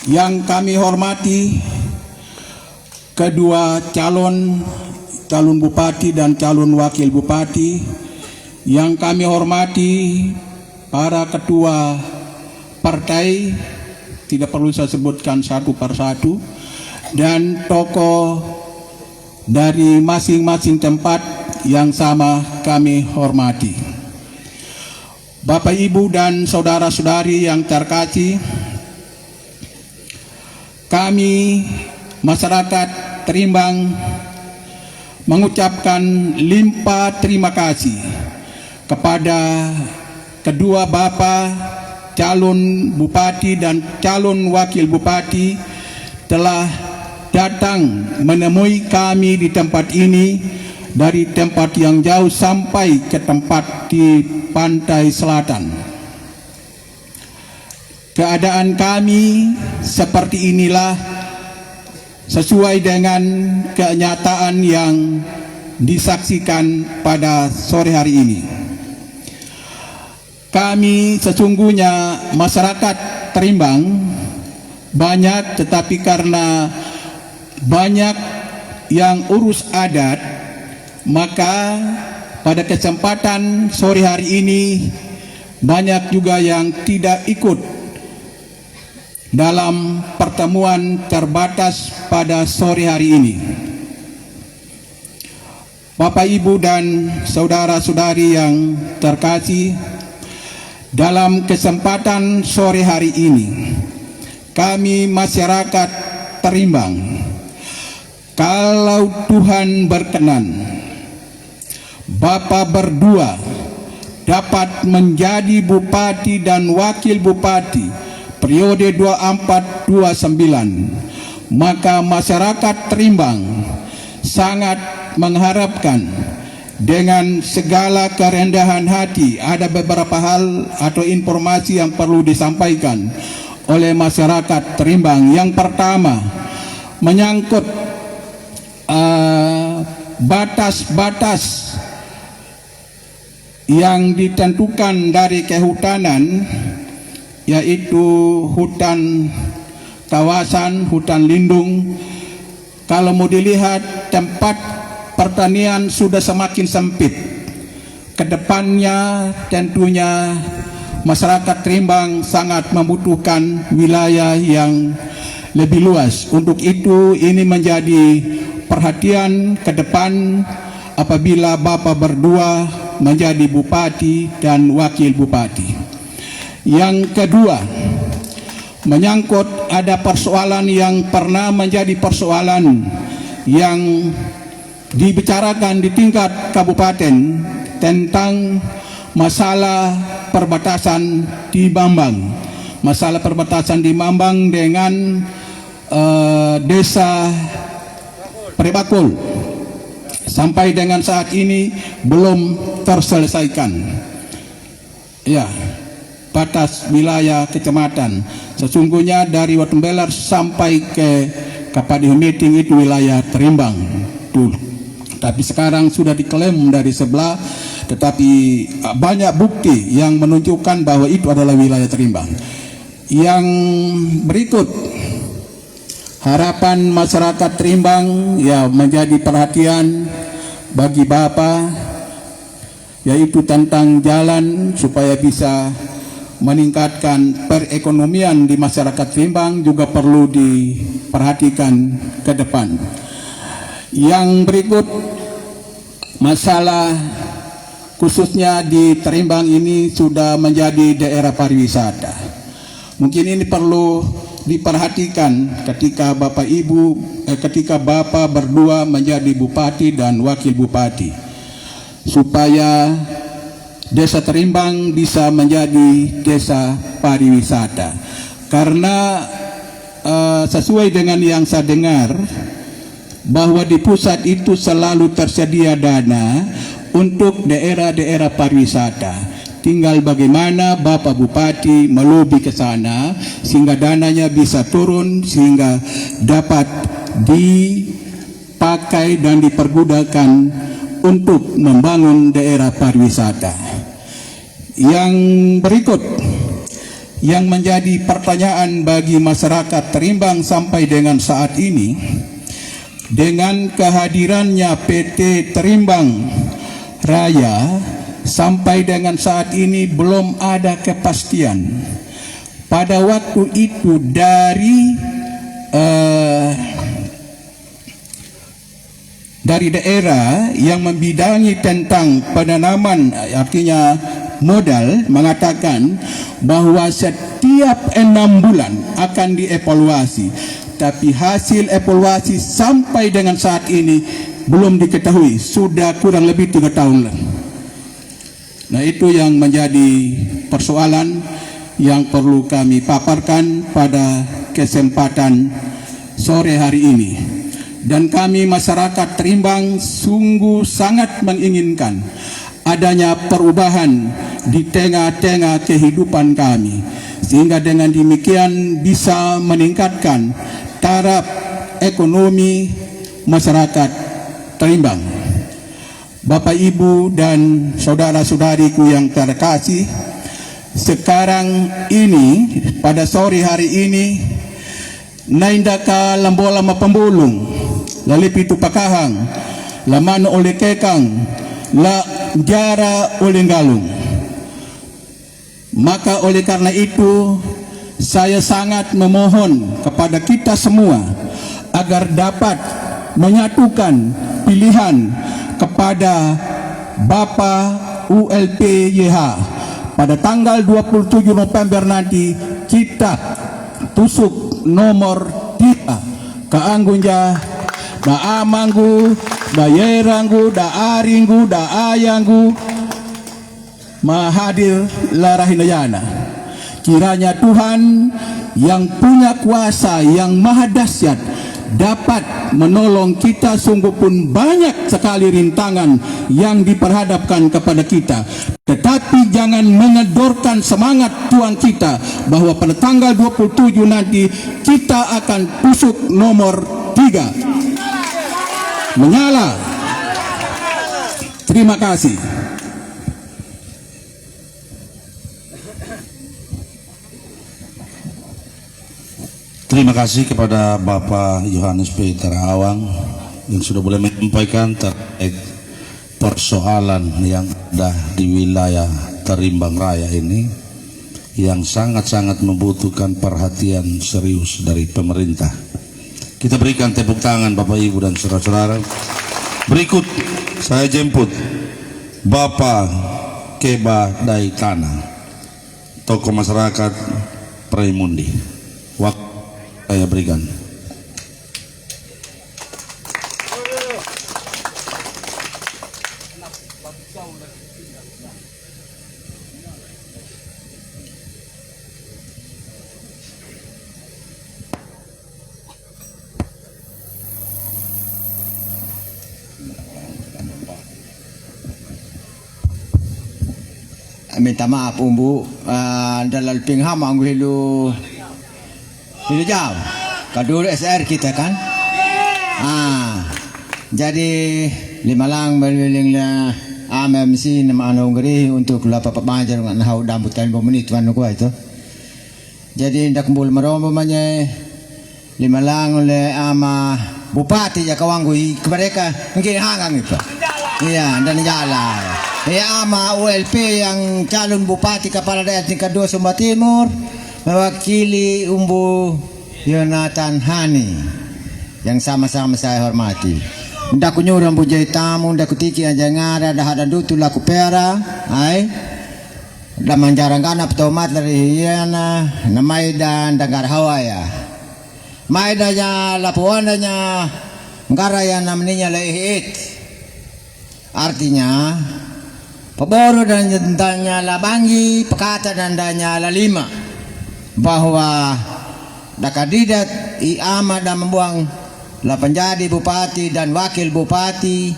Yang kami hormati kedua calon bupati dan calon wakil bupati, yang kami hormati para ketua partai, tidak perlu saya sebutkan satu persatu, dan tokoh dari masing-masing tempat yang sama kami hormati. Bapak, Ibu, dan saudara-saudari yang terkasih, kami masyarakat Terimbang mengucapkan limpah terima kasih kepada kedua Bapak calon bupati dan calon wakil bupati telah datang menemui kami di tempat ini dari tempat yang jauh sampai ke tempat di pantai selatan. Keadaan kami seperti inilah sesuai dengan kenyataan yang disaksikan pada sore hari ini. Kami sesungguhnya masyarakat Terimbang banyak, tetapi karena banyak yang urus adat, maka pada kesempatan sore hari ini banyak juga yang tidak ikut dalam pertemuan terbatas pada sore hari ini. Bapak, Ibu, dan saudara-saudari yang terkasih, dalam kesempatan sore hari ini kami masyarakat Terimbang, kalau Tuhan berkenan, Bapak berdua dapat menjadi bupati dan wakil bupati periode 24-29, maka masyarakat Terimbang sangat mengharapkan dengan segala kerendahan hati. Ada beberapa hal atau informasi yang perlu disampaikan oleh masyarakat Terimbang. Yang pertama, menyangkut batas-batas yang ditentukan dari kehutanan, yaitu hutan kawasan, hutan lindung. Kalau mau dilihat, tempat pertanian sudah semakin sempit. Kedepannya tentunya masyarakat Terimbang sangat membutuhkan wilayah yang lebih luas. Untuk itu ini menjadi perhatian ke depan apabila Bapak berdua menjadi bupati dan wakil bupati. Yang kedua, menyangkut ada persoalan yang pernah menjadi persoalan yang dibicarakan di tingkat kabupaten tentang masalah perbatasan di Mambang. Masalah perbatasan di Mambang dengan desa Prebakul. Sampai dengan saat ini belum terselesaikan. Ya, batas wilayah kecamatan. Sesungguhnya dari Watumbelar sampai ke Kapadihumiting itu wilayah Terimbang dulu. Tapi sekarang sudah diklaim dari sebelah, tetapi banyak bukti yang menunjukkan bahwa itu adalah wilayah Terimbang. Yang berikut, harapan masyarakat Terimbang ya menjadi perhatian bagi Bapak, yaitu tentang jalan supaya bisa meningkatkan perekonomian di masyarakat Terimbang juga perlu diperhatikan ke depan. Yang berikut, masalah khususnya di Terimbang ini sudah menjadi daerah pariwisata. Mungkin ini perlu diperhatikan ketika Bapak Ibu, ketika Bapak berdua menjadi bupati dan wakil bupati, supaya desa Terimbang bisa menjadi desa pariwisata. Karena sesuai dengan yang saya dengar, bahwa di pusat itu selalu tersedia dana untuk daerah-daerah pariwisata. Tinggal bagaimana Bapak Bupati melobi ke sana sehingga dananya bisa turun, sehingga dapat dipakai dan dipergunakan untuk membangun daerah pariwisata. Yang berikut, yang menjadi pertanyaan bagi masyarakat Terimbang sampai dengan saat ini, dengan kehadirannya PT Terimbang Raya sampai dengan saat ini belum ada kepastian. Pada waktu itu dari daerah yang membidangi tentang penanaman, artinya modal, mengatakan bahwa setiap 6 bulan akan dievaluasi, tapi hasil evaluasi sampai dengan saat ini belum diketahui, sudah kurang lebih 3 tahun. Nah, itu yang menjadi persoalan yang perlu kami paparkan pada kesempatan sore hari ini. Dan kami masyarakat Terimbang sungguh sangat menginginkan adanya perubahan di tengah-tengah kehidupan kami, sehingga dengan demikian bisa meningkatkan taraf ekonomi masyarakat Terimbang. Bapak, Ibu, dan saudara-saudariku yang terkasih, sekarang ini pada sore hari ini naindaka lambola mapambulong lalipitu pakahang lamano oleh kekang la jara oleh galung. Maka oleh karena itu saya sangat memohon kepada kita semua agar dapat menyatukan pilihan kepada Bapak ULP-YH pada tanggal 27 November nanti. Kita tusuk nomor 3 kaanggunja da amanggu, da yeranggu, da aringgu, da ayanggu mahadir larahinayana. Kiranya Tuhan yang punya kuasa yang maha dahsyat dapat menolong kita. Sungguh pun banyak sekali rintangan yang diperhadapkan kepada kita, tetapi jangan mengendorkan semangat Tuhan kita bahwa pada tanggal 27 nanti kita akan tusuk nomor 3 menyala. Terima kasih. Terima kasih kepada Bapak Yohanes P. Terawang yang sudah boleh menyampaikan terkait persoalan yang ada di wilayah Terimbang Raya ini, yang sangat-sangat membutuhkan perhatian serius dari pemerintah. Kita berikan tepuk tangan Bapak, Ibu, dan saudara-saudara. Berikut saya jemput Bapak Keba Daitana, tokoh masyarakat Premundi. Waktu saya berikan. Minta maaf umbu dalal pingham ang hilu jam kadul SR kita kan. Jadi lima lang berwiling la AMMC nama anu ngeri untuk lapa papanjar ngan hau dambutan 5 menit wan ko itu. Jadi ndak kumpul marombo manya lima lang oleh ama bupati ya kawanggu mereka mungkin hangang itu. Iya, dan jalan. Ya ama ULP yang calon bupati kepala daerah tingkat 2 Sumba Timur, mewakili Umbu Yonatan Hani yang sama-sama saya hormati. Ndak kunyurang bujai tamu, ndak kutiki aja ngara dah ada dutu laku pera, ai. Da manjarang kana petomat dari hiana, namai dan dangar hawaya. Maidanya lapuananya ngara yang namanya lehit. Artinya peboro dan jentanya labangi pekata dan danya lalima bahwa dakadidat iama dan membuang la penjadi bupati dan wakil bupati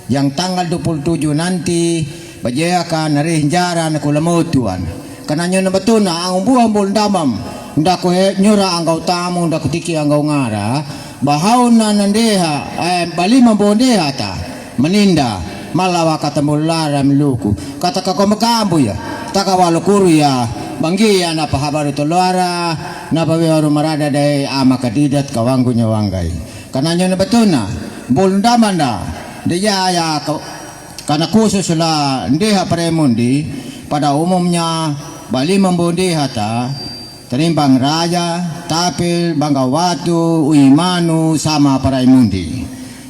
yang tanggal 27 nanti bajayakan narih jaran kulamutuan kananya na batuna ang buang bol damam ndak ko nyura anggaw tamu ndak tiki anggaw ngara bahaw na nandeha balima bondeha ta meninda malawa kata mulara miluku kata kako makambu ya takawalo kuru ya banggi na pahabaru toluara na pawiwaru marada day ama kadidat kawanggu nyawanggai kananyo na batuna bulundaman da dia ya karena khusus lah ndiha paremundi pada umumnya Bali membundi hata terimbang raja tapil banggawatu uimanu sama para imundi.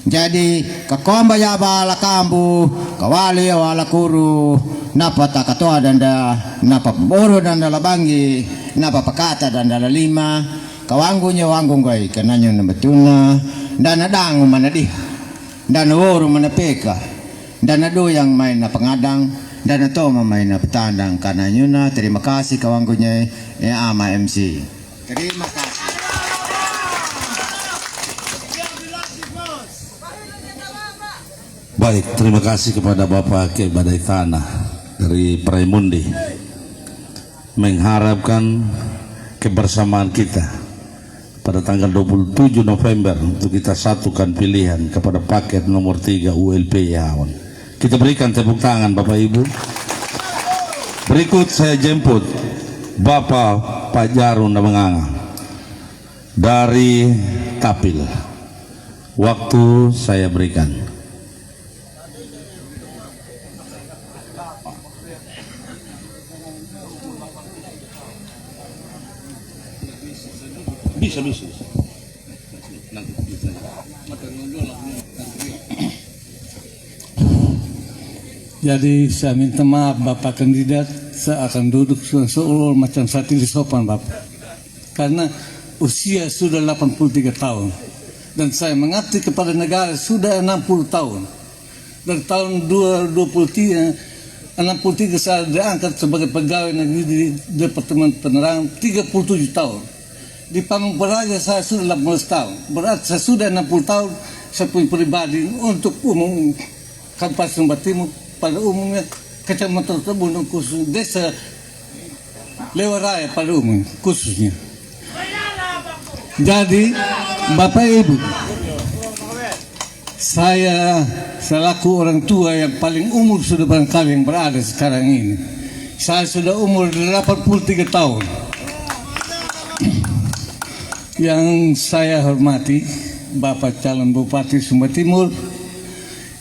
Jadi kakomba ya bala kambu kawali wala kuru napa takatoa danda napa boro danda labangi napa pakata danda lima kawangunya wanggung gai kananyo na betuna dana dangu mana di dana woro mana peka dana do yang main na pengadang dana to main na petandang kananyo na terima kasih kawangunya ama MC terima kasih. Baik, terima kasih kepada Bapak Kiai Badai Tanah dari Praimundi mengharapkan kebersamaan kita pada tanggal 27 November untuk kita satukan pilihan kepada paket nomor 3 ULP Yahon. Kita berikan tepuk tangan Bapak Ibu. Berikut saya jemput Bapak Pak Jarun Menganga dari Tapil. Waktu saya berikan. Bisa. Jadi saya minta maaf Bapak kandidat, saya akan duduk seolah macam saat ini sopan Bapak. Karena usia sudah 83 tahun. Dan saya mengabdi kepada negara sudah 60 tahun. Dari tahun 63 saya diangkat sebagai pegawai negeri di Departemen Penerangan 37 tahun. Di Pamung Praja saya sudah 18 tahun. Berarti saya sudah 60 tahun saya punya pribadi untuk umum Kabupaten Sumba Timur pada umumnya Kecamatan Tabundung khusus Desa Lewaraya pada umumnya khususnya. Jadi Bapak Ibu, saya selaku orang tua yang paling umur sudah barangkali yang berada sekarang ini. Saya sudah umur 83 tahun. Yang saya hormati Bapak calon Bupati Sumba Timur,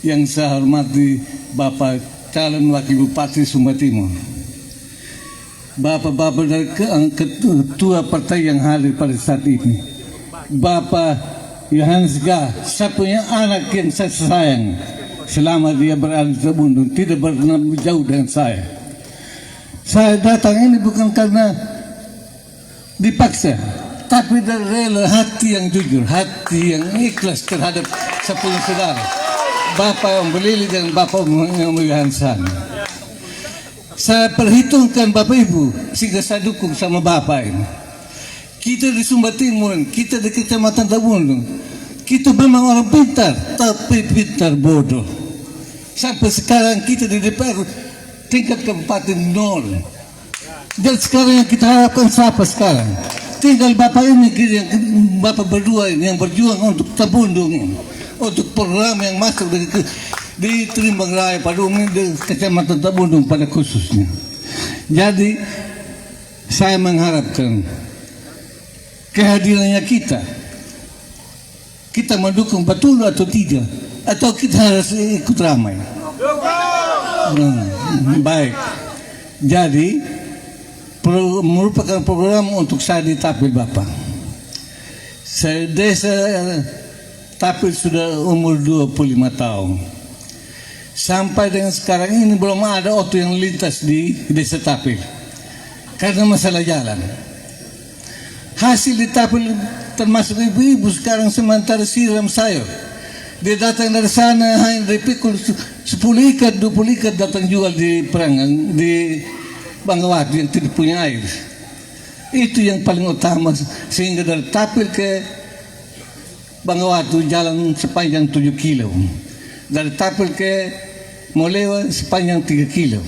yang saya hormati Bapak calon Wakil Bupati Sumba Timur, Bapak-bapak dari ketua partai yang hadir pada saat ini, Bapak Yohanes Gah, saya punya anak yang saya sayang selama dia berada di Tabundung, tidak pernah jauh dengan saya. Saya datang ini bukan karena dipaksa, tapi dari rela hati yang jujur, hati yang ikhlas terhadap saya punya saudara, Bapak yang Belili dan Bapak yang Hansan. Saya perhitungkan Bapak Ibu sehingga saya dukung sama Bapak ini. Kita di Sumba Timur, kita di Kecamatan Tabundung, kita memang orang pintar, tapi pintar bodoh. Sampai sekarang kita di DPR tingkat kabupaten 0. Dan sekarang yang kita harapkan siapa sekarang? Tinggal Bapak ini, Bapak berdua ini yang berjuang untuk Tabundung, untuk program yang masuk di Terimbang Raya pada umumnya di Kecamatan Tabundung pada khususnya. Jadi saya mengharapkan kehadirannya kita mendukung betul atau tidak, atau kita harus ikut ramai. Baik. Jadi merupakan program untuk saya di Tapil Bapak. Saya desa Tapil sudah umur 25 tahun. Sampai dengan sekarang ini belum ada auto yang lintas di desa Tapil karena masalah jalan. Hasil di Tapil termasuk ibu-ibu sekarang sementara siram sayur. Dia datang dari sana hanya dipikul 10 ikat, 20 ikat datang jual di Perangan, di Banggawati yang tidak punya air. Itu yang paling utama, sehingga dari Tapil ke Banggawati jalan sepanjang 7 kilo, dari Tapil ke Molewa sepanjang 3 kilo.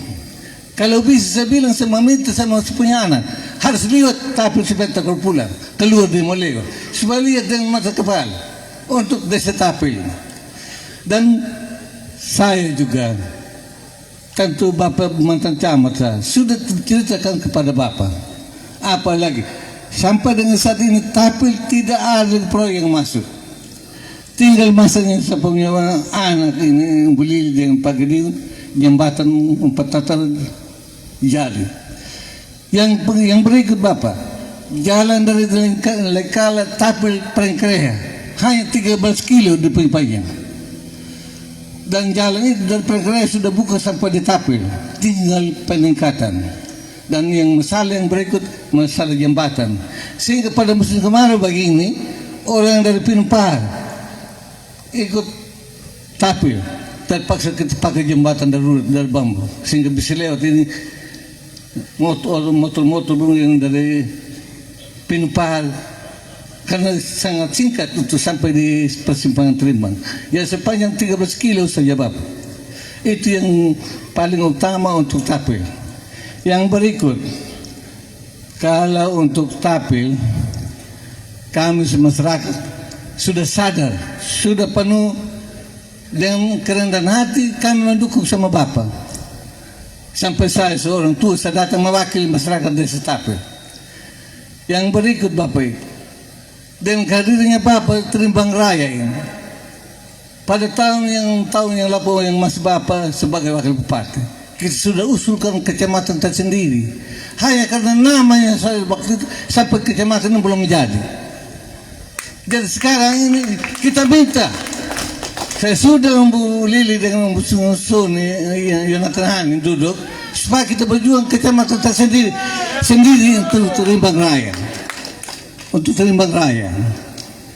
Kalau bisa saya bilang saya meminta sama punya anak harus lihat Tapil sebentar kalau pulang keluar di Molewa supaya lihat dengan mata kepala untuk desa Tapil. Dan saya juga tentu Bapak mantan camat sudah ceritakan kepada Bapak. Apalagi sampai dengan saat ini tapi tidak ada proyek yang masuk. Tinggal masanya saya punya anak ini beli dengan pagadi jembatan 4 tatar jadi. Yang berikut Bapak, jalan dari Lekala Tapil Prengkreha hanya 13 kilo di panjang. Dan jalan itu dari Prengkreha sudah buka sampai di Tapil, tinggal peningkatan. Dan yang masalah yang berikut masalah jembatan, sehingga pada musim kemarau begini orang dari Pinumpar ikut Tapil terpaksa kita pakai jembatan darurat dari bambu sehingga bisa lewat ini motor-motor yang dari Pinumpar karena sangat singkat untuk sampai di persimpangan Terimbang. Ya sepanjang 13 kilo saja Bapak. Itu yang paling utama untuk Tapil. Yang berikut, kalau untuk Tapil, kami masyarakat sudah sadar, sudah penuh dengan kerendahan hati kami mendukung sama Bapak. Sampai saya seorang tua, saya datang mewakili masyarakat desa Tapil. Yang berikut Bapak, dengan kehadirannya Bapak Terimbang Raya ini, pada tahun yang lalu yang masih Bapak sebagai wakil bupati, kita sudah usulkan kecamatan tersendiri. Hanya karena namanya saya waktu itu sampai kecamatan ini belum menjadi. Jadi sekarang ini kita minta. Saya sudah membulili dengan membusun Yonatan Hanin duduk supaya kita berjuang kecamatan tersendiri sendiri untuk Terimbang Raya. Untuk Terimbang Raya.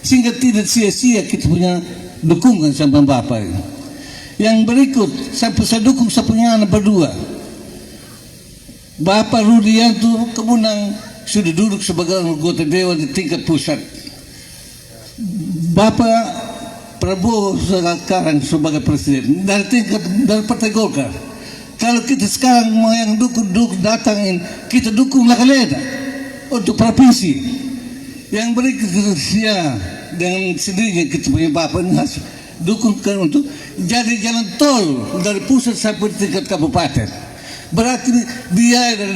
Sehingga tidak sia-sia kita punya dukungan sama Bapak ini. Yang berikut, saya dukung saya punya anak berdua. Bapak Rudianto Kemunang sudah duduk sebagai anggota dewan di tingkat pusat. Bapak Prabowo sekarang sebagai presiden dari Partai Golkar. Kalau kita sekarang mau yang dukung datangin, kita dukung Lakaleda untuk provinsi. Yang berikut ya dengan sendirinya kita punya Bapak ini dukungkan untuk jadi jalan tol dari pusat sampai tingkat kabupaten. Berarti biaya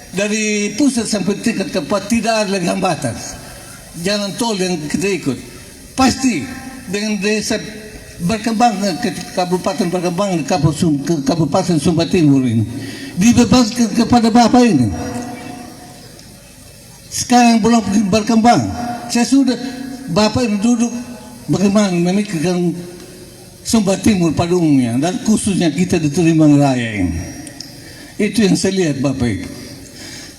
dari pusat sampai tingkat kabupaten tidak ada lagi hambatan. Jalan tol yang kita ikut pasti dengan desa berkembang ke kabupaten berkembang ke kabupaten Sumba Timur ini dibebaskan kepada Bapak ini. Sekarang belum berkembang. Saya sudah Bapak ini duduk bagaimana memikirkan Sumba Timur pada umumnya dan khususnya kita di Terimbang Raya ini. Itu yang saya lihat Bapak itu.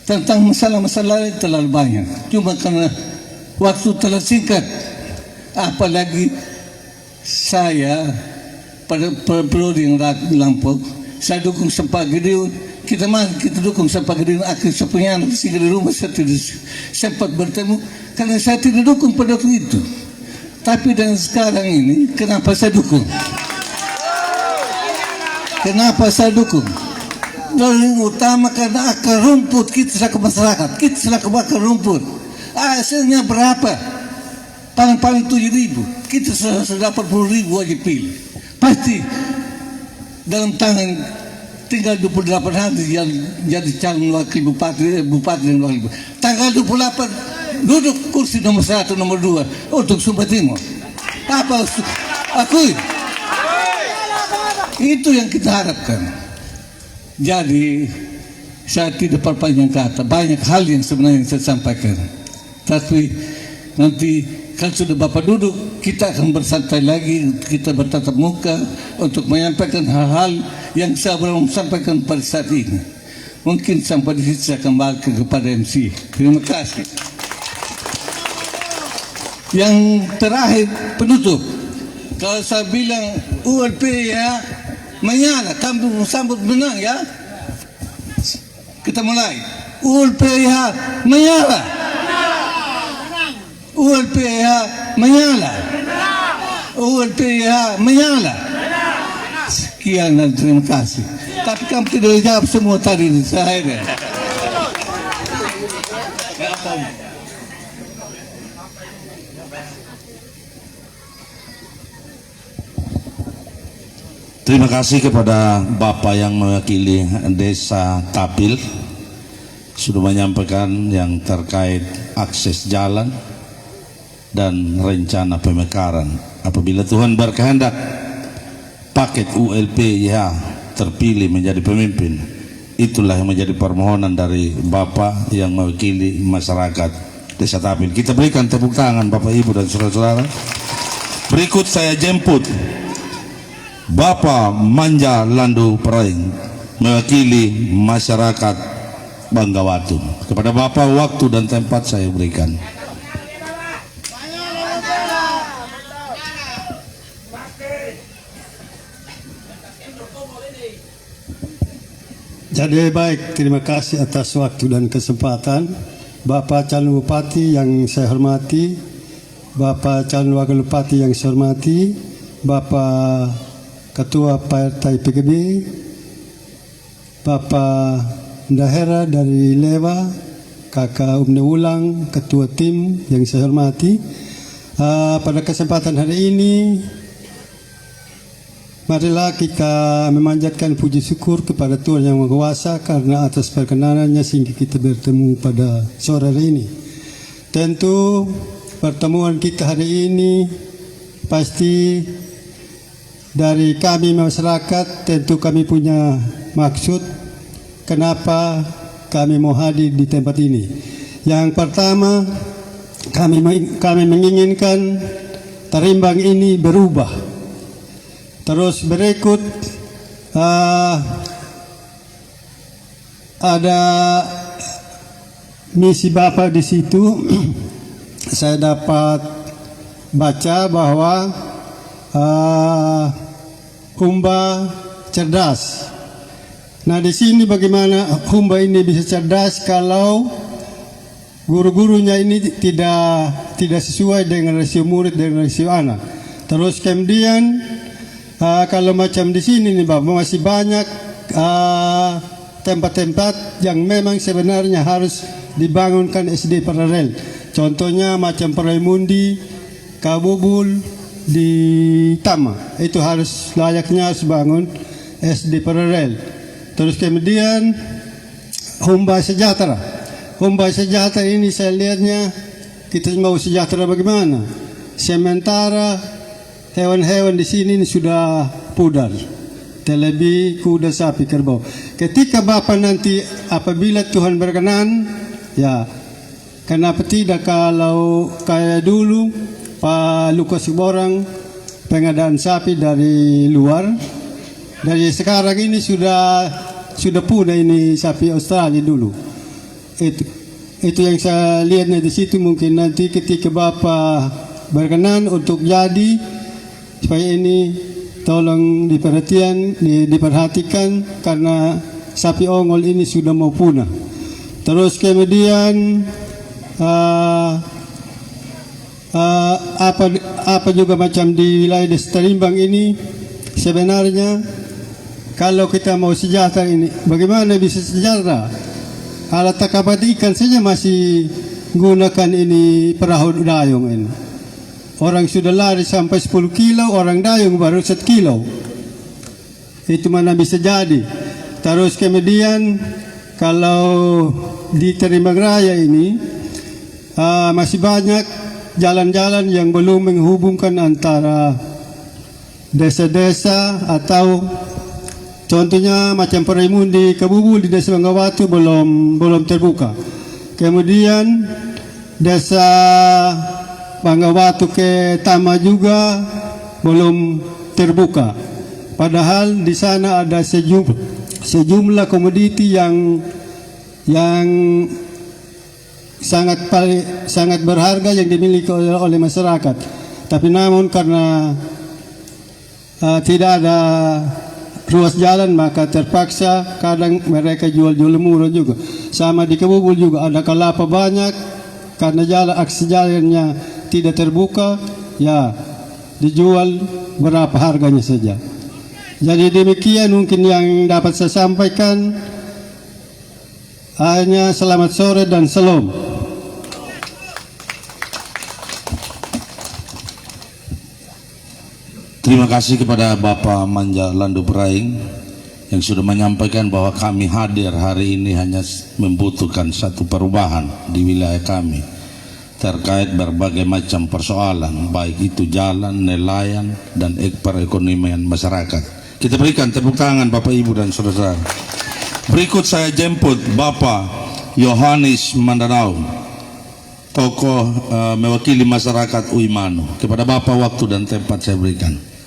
Tentang masalah-masalah terlalu banyak. Cuma karena waktu terlalu singkat. Apalagi saya pada periode yang lampau saya dukung Sampagede. Kita dukung Sampagede akhir saya punya anak sehingga di rumah saya tidak sempat bertemu karena saya tidak dukung pada waktu itu. Tapi dan sekarang ini kenapa saya dukung? Kenapa saya dukung? Yang utama karena akar rumput kita selaku masyarakat, kita selaku akar rumput. Hasilnya berapa? Paling 7.000. Kita sudah 80.000 wajib pilih. Pasti dalam tangan tinggal 28 hari yang jadi calon wakil bupati dan wakil bupati. Tanggal 28 duduk kursi nomor 1, nomor 2 untuk Sumba Timur. Apa akui? Itu yang kita harapkan. Jadi saya tidak perpanjang kata. Banyak hal yang sebenarnya saya sampaikan. Tapi nanti kalau sudah Bapak duduk, kita akan bersantai lagi, kita bertatap muka untuk menyampaikan hal-hal yang saya belum sampaikan pada saat ini. Mungkin sampai di situ saya kembali kepada MC. Terima kasih. Yang terakhir penutup, kalau saya bilang ULP ya menyala, kamu sambut menang ya. Kita mulai. ULP ya menyala. ULP ya menyala. ULP ya menyala. Sekian dan terima kasih. Tapi kamu tidak jawab semua tadi saya. Terima kasih kepada Bapak yang mewakili Desa Tapil sudah menyampaikan yang terkait akses jalan dan rencana pemekaran. Apabila Tuhan berkehendak paket ULP ya terpilih menjadi pemimpin, itulah yang menjadi permohonan dari Bapak yang mewakili masyarakat Desa Tapil. Kita berikan tepuk tangan Bapak Ibu dan saudara-saudara. Berikut saya jemput Bapak Manja Landu Peraing mewakili masyarakat Banggawatu. Kepada Bapak waktu dan tempat saya berikan. Jadi baik, terima kasih atas waktu dan kesempatan. Bapak calon bupati yang saya hormati, Bapak calon wakil bupati yang saya hormati, Bapak Ketua Partai PKB, Bapak Dahera dari Lewa, Kakak Umne Ulang, Ketua Tim yang saya hormati. Pada kesempatan hari ini, marilah kita memanjatkan puji syukur kepada Tuhan Yang Maha Kuasa karena atas perkenanannya sehingga kita bertemu pada sore hari ini. Tentu pertemuan kita hari ini pasti dari kami masyarakat, tentu kami punya maksud kenapa kami mau hadir di tempat ini. Yang pertama, kami menginginkan Tarimbang ini berubah. Terus berikut ada misi Bapak di situ. Saya dapat baca bahwa Humba cerdas. Nah, di sini bagaimana Humba ini bisa cerdas kalau guru-gurunya ini tidak sesuai dengan rasio murid dan rasio anak. Terus kemudian kalau macam di sini nih Bapak, masih banyak tempat-tempat yang memang sebenarnya harus dibangunkan SD paralel. Contohnya macam Paraimundi, Kabubul di Tama, itu harus layaknya harus bangun SD paralel. Terus kemudian Humba Sejahtera. Humba Sejahtera ini saya lihatnya kita mau sejahtera bagaimana? Sementara hewan-hewan di sini sudah pudar, terlebih kuda, sapi, kerbau. Ketika Bapak nanti apabila Tuhan berkenan, ya kenapa tidak kalau kayak dulu Pak Lukas Borang pengadaan sapi dari luar, dari sekarang ini sudah punah ini sapi Australia dulu. Itu yang saya lihatnya di situ. Mungkin nanti ketika Bapak berkenan untuk jadi, supaya ini tolong diperhatikan karena sapi ongol ini sudah mau punah. Terus kemudian apa juga macam di wilayah Desa Tarimbang ini, sebenarnya kalau kita mau sejahtera ini, bagaimana bisa sejahtera? Alat tangkap ikan saja masih gunakan ini perahu dayung ini. Orang sudah lari sampai 10 kilo, orang dayung baru 1 kilo. Itu mana bisa jadi. Terus kemudian kalau di Tarimbang Raya ini masih banyak jalan-jalan yang belum menghubungkan antara desa-desa, atau contohnya macam Paraimundi, Kabubul di Desa Banggawatu belum terbuka. Kemudian Desa Banggawatu ke Tama juga belum terbuka. Padahal di sana ada sejumlah komoditi yang sangat berharga yang dimiliki oleh masyarakat. Tapi namun karena tidak ada ruas jalan, maka terpaksa kadang mereka jual-jual murah juga. Sama di Kabubul juga ada kelapa banyak, karena akses jalannya tidak terbuka, ya dijual berapa harganya saja. Jadi demikian mungkin yang dapat saya sampaikan. Hanya selamat sore dan salam. Terima kasih kepada Bapak Manja Landu Praing yang sudah menyampaikan bahwa kami hadir hari ini hanya membutuhkan satu perubahan di wilayah kami terkait berbagai macam persoalan, baik itu jalan, nelayan, dan perekonomian masyarakat. Kita berikan tepuk tangan Bapak Ibu dan Saudara. Berikut saya jemput Bapak Yohanes Mandanao, tokoh mewakili masyarakat Uimanu. Kepada Bapak waktu dan tempat saya berikan.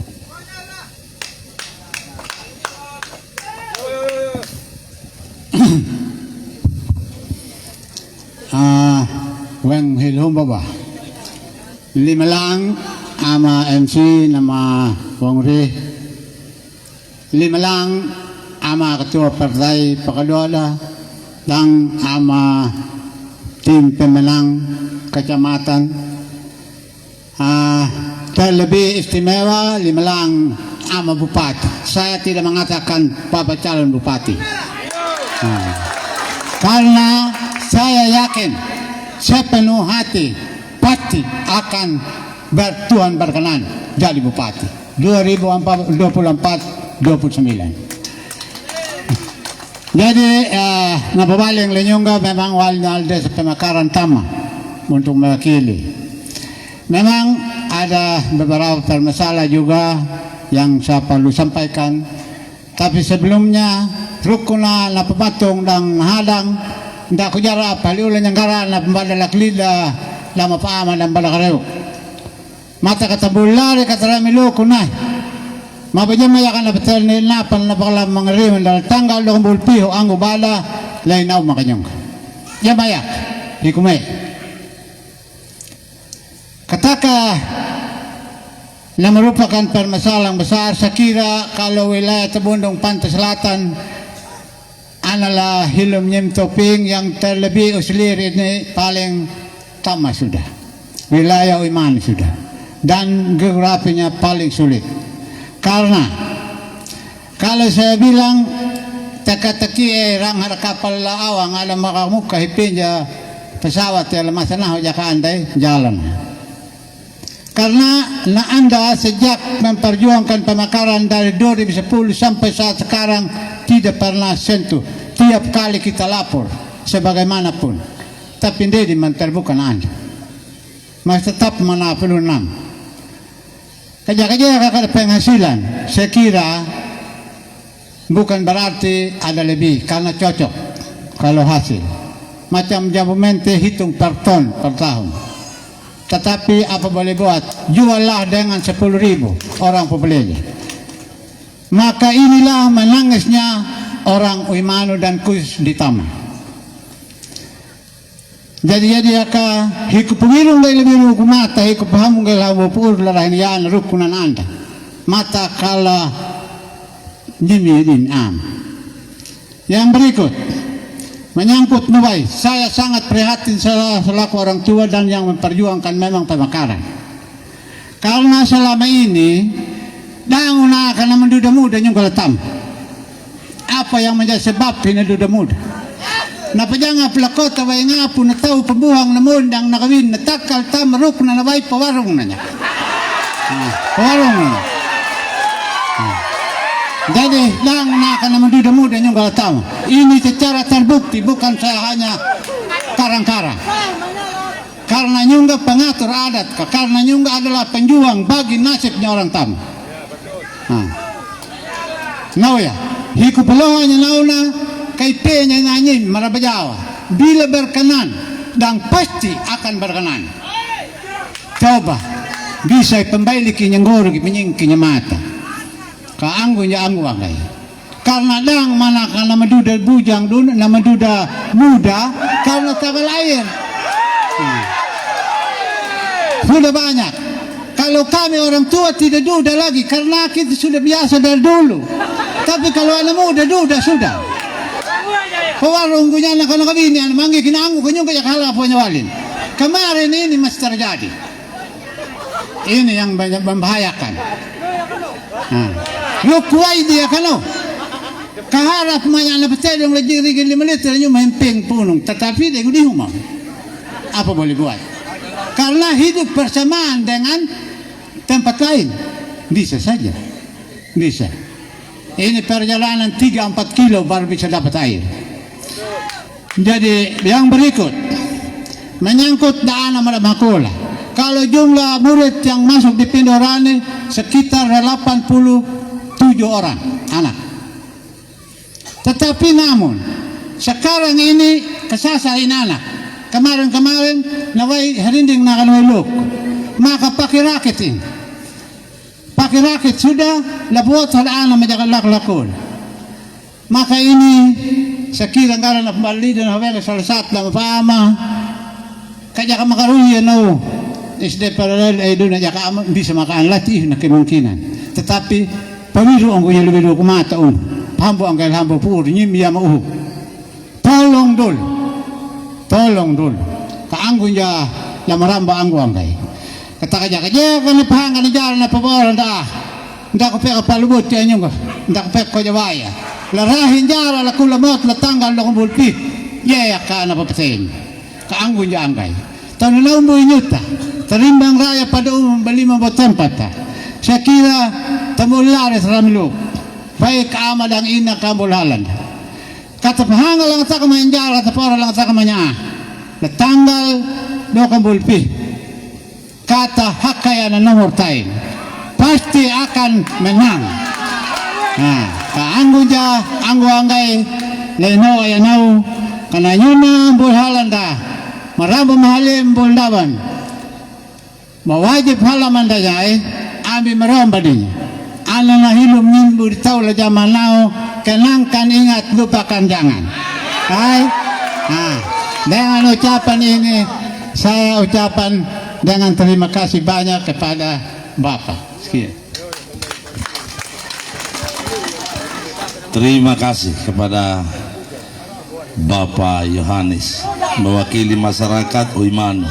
Weng hilhum baba. Lima lang ama MC nama Wong Ri. Lima lang ama ketua partai Pakadola dan ama tim pemenang kecamatan. Terlebih istimewa lima lang ama bupati. Saya tidak mengatakan Bapak calon bupati. Karena saya yakin sepenuh hati pasti akan bertuhan berkenan jadi bupati 2024-29. Jadi napabaling lenyongga memang walnya alde pemakaran tama untuk mewakili. Memang ada beberapa permasalahan juga yang saya perlu sampaikan, tapi sebelumnya rukuna napabatong dan hadang ndak kujara paliulan yang gara na pembadalak lila lama paama dan balakareo mata kata bulari kata ramilu kunay mabanya mayakan na betel ni napan na pakala mangariman dal tanggal do bulpiho ang ubala lainaw makanyong ya mayak hikumay kataka na merupakan permasalahan besar sekira kalau wilayah Tabundong Pantai Selatan adalah hilum nyem toping yang terlebih uslir ini paling tama sudah wilayah Uimanu sudah dan geografinya paling sulit karena kalau saya bilang teka-teki rang har kapal laawang alam makamuka hipinja pesawat yang masanah jaka andai jalan karena na Anda sejak memperjuangkan pemekaran dari 2010 sampai saat sekarang tidak pernah sentuh. Tiap kali kita lapor sebagaimanapun, tapi ini terbuka Anda masih tetap mana perlu 6 kerja-kerja penghasilan. Saya kira bukan berarti ada lebih karena cocok kalau hasil macam jabumente hitung per ton per tahun. Tetapi apa boleh buat, juallah dengan 10.000 orang pembelinya. Maka inilah menangisnya orang Uimanu dan Kus di Tama. Jadi aka hiku pengirung gay lebih ruku mata hiku pahamu gay lawo pur larahin yan rukunan Anda. Mata kala nyimirin am. Yang berikut menyangkut nubai, saya sangat prihatin selaku orang tua dan yang memperjuangkan memang pemekaran. Karena selama ini dangun akan menduda muda yung kalatam. Apa yang menjadi sebab pinaduda muda? Napajanga plakota way nga po na tao pabuhang na mundang nakawin na takal tamaruk na naway pawarong na niya. Pawarong na niya. Jadi lang akan menduda muda yung kalatam. Ini secara terbukti bukan saya hanya karang-karang. Karena nyungga pengatur adat, karena nyungga adalah penjuang bagi nasibnya orang Tama. Now ya, hiku peluangnya nauna kay penya nanyin marabajawa bila berkenan dan pasti akan berkenan. Coba bisa pembalik yang goro kinying mata. Kaanggo niya anggo angay. Karena lang mana kana maduda bujang dun na maduda muda karena tagal air. Sudah banyak. Kalau kami orang tua tidak duda lagi karena kita sudah biasa dari dulu. Tapi kalau anak muda duda sudah. Pawarong ko niya na kanakabini ang mangi kinango ko yung kaya kahalapo niya walin. Kemarin ini masih terjadi. Ini yang banyak membahayakan. Lukuay dia kano. Kaharap maya na betul yung lagi-lagi 5 liter yung mahimping punong. Tetapi dia di humam. Apa boleh buat? Karena hidup bersamaan dengan tempat lain. Bisa saja. Bisa. Ini perjalanan 3-4 kilo baru bisa dapat air. Jadi yang berikut menyangkut dana Makola. Kalau jumlah murid yang masuk di Pindorani sekitar 87 orang anak. Tetapi namun sekarang ini kesasain anak. Kemarin nawai herinding nakaluluk. Maka pakai rakit ini. Pakai rakit sudah labuat hal anak menjaga lakon. Maka ini sekiranya karena pembali dan hawala salah satu lama pahama kaya ka makaruya no SD paralel ay doon na jaka bisa makaan latih na kemungkinan tetapi pamiru ang kuya lubido kumata hambo ang kaya hambo puro nyimya mauho tolong dul kaanggo niya lamaramba anggo ang kaya kaya ka napahangan na dyan na paboran da hindi ko peka palubot kaya nyo hindi ko peka ko jawaya larahin jara la kulamot la tanggal la kumbulpi ya ka na papatayin kaanggo niya angay tanulaw mo inyuta tarimbang raya pada balima tempat saya kira tamulares ramlo baik amad ang ina kamulalan kata pahanga lang sa kamayan jara tapora lang sa kamanya la tanggal do kumbulpi kata hakaya na nomor tayo pasti akan menang. Nah, kaanggo ja anggo angay leno ayanau kana nyuna bulhalan da marabo mahalim buldaban mawajib halaman da jay abi maramba din ana na hilom nimbu taw la jamanao kenangkan ingat lupakan jangan ay dengan ucapan ini saya ucapan dengan terima kasih banyak kepada Bapak. Sekian. Terima kasih kepada Bapak Yohanes mewakili masyarakat Uimano.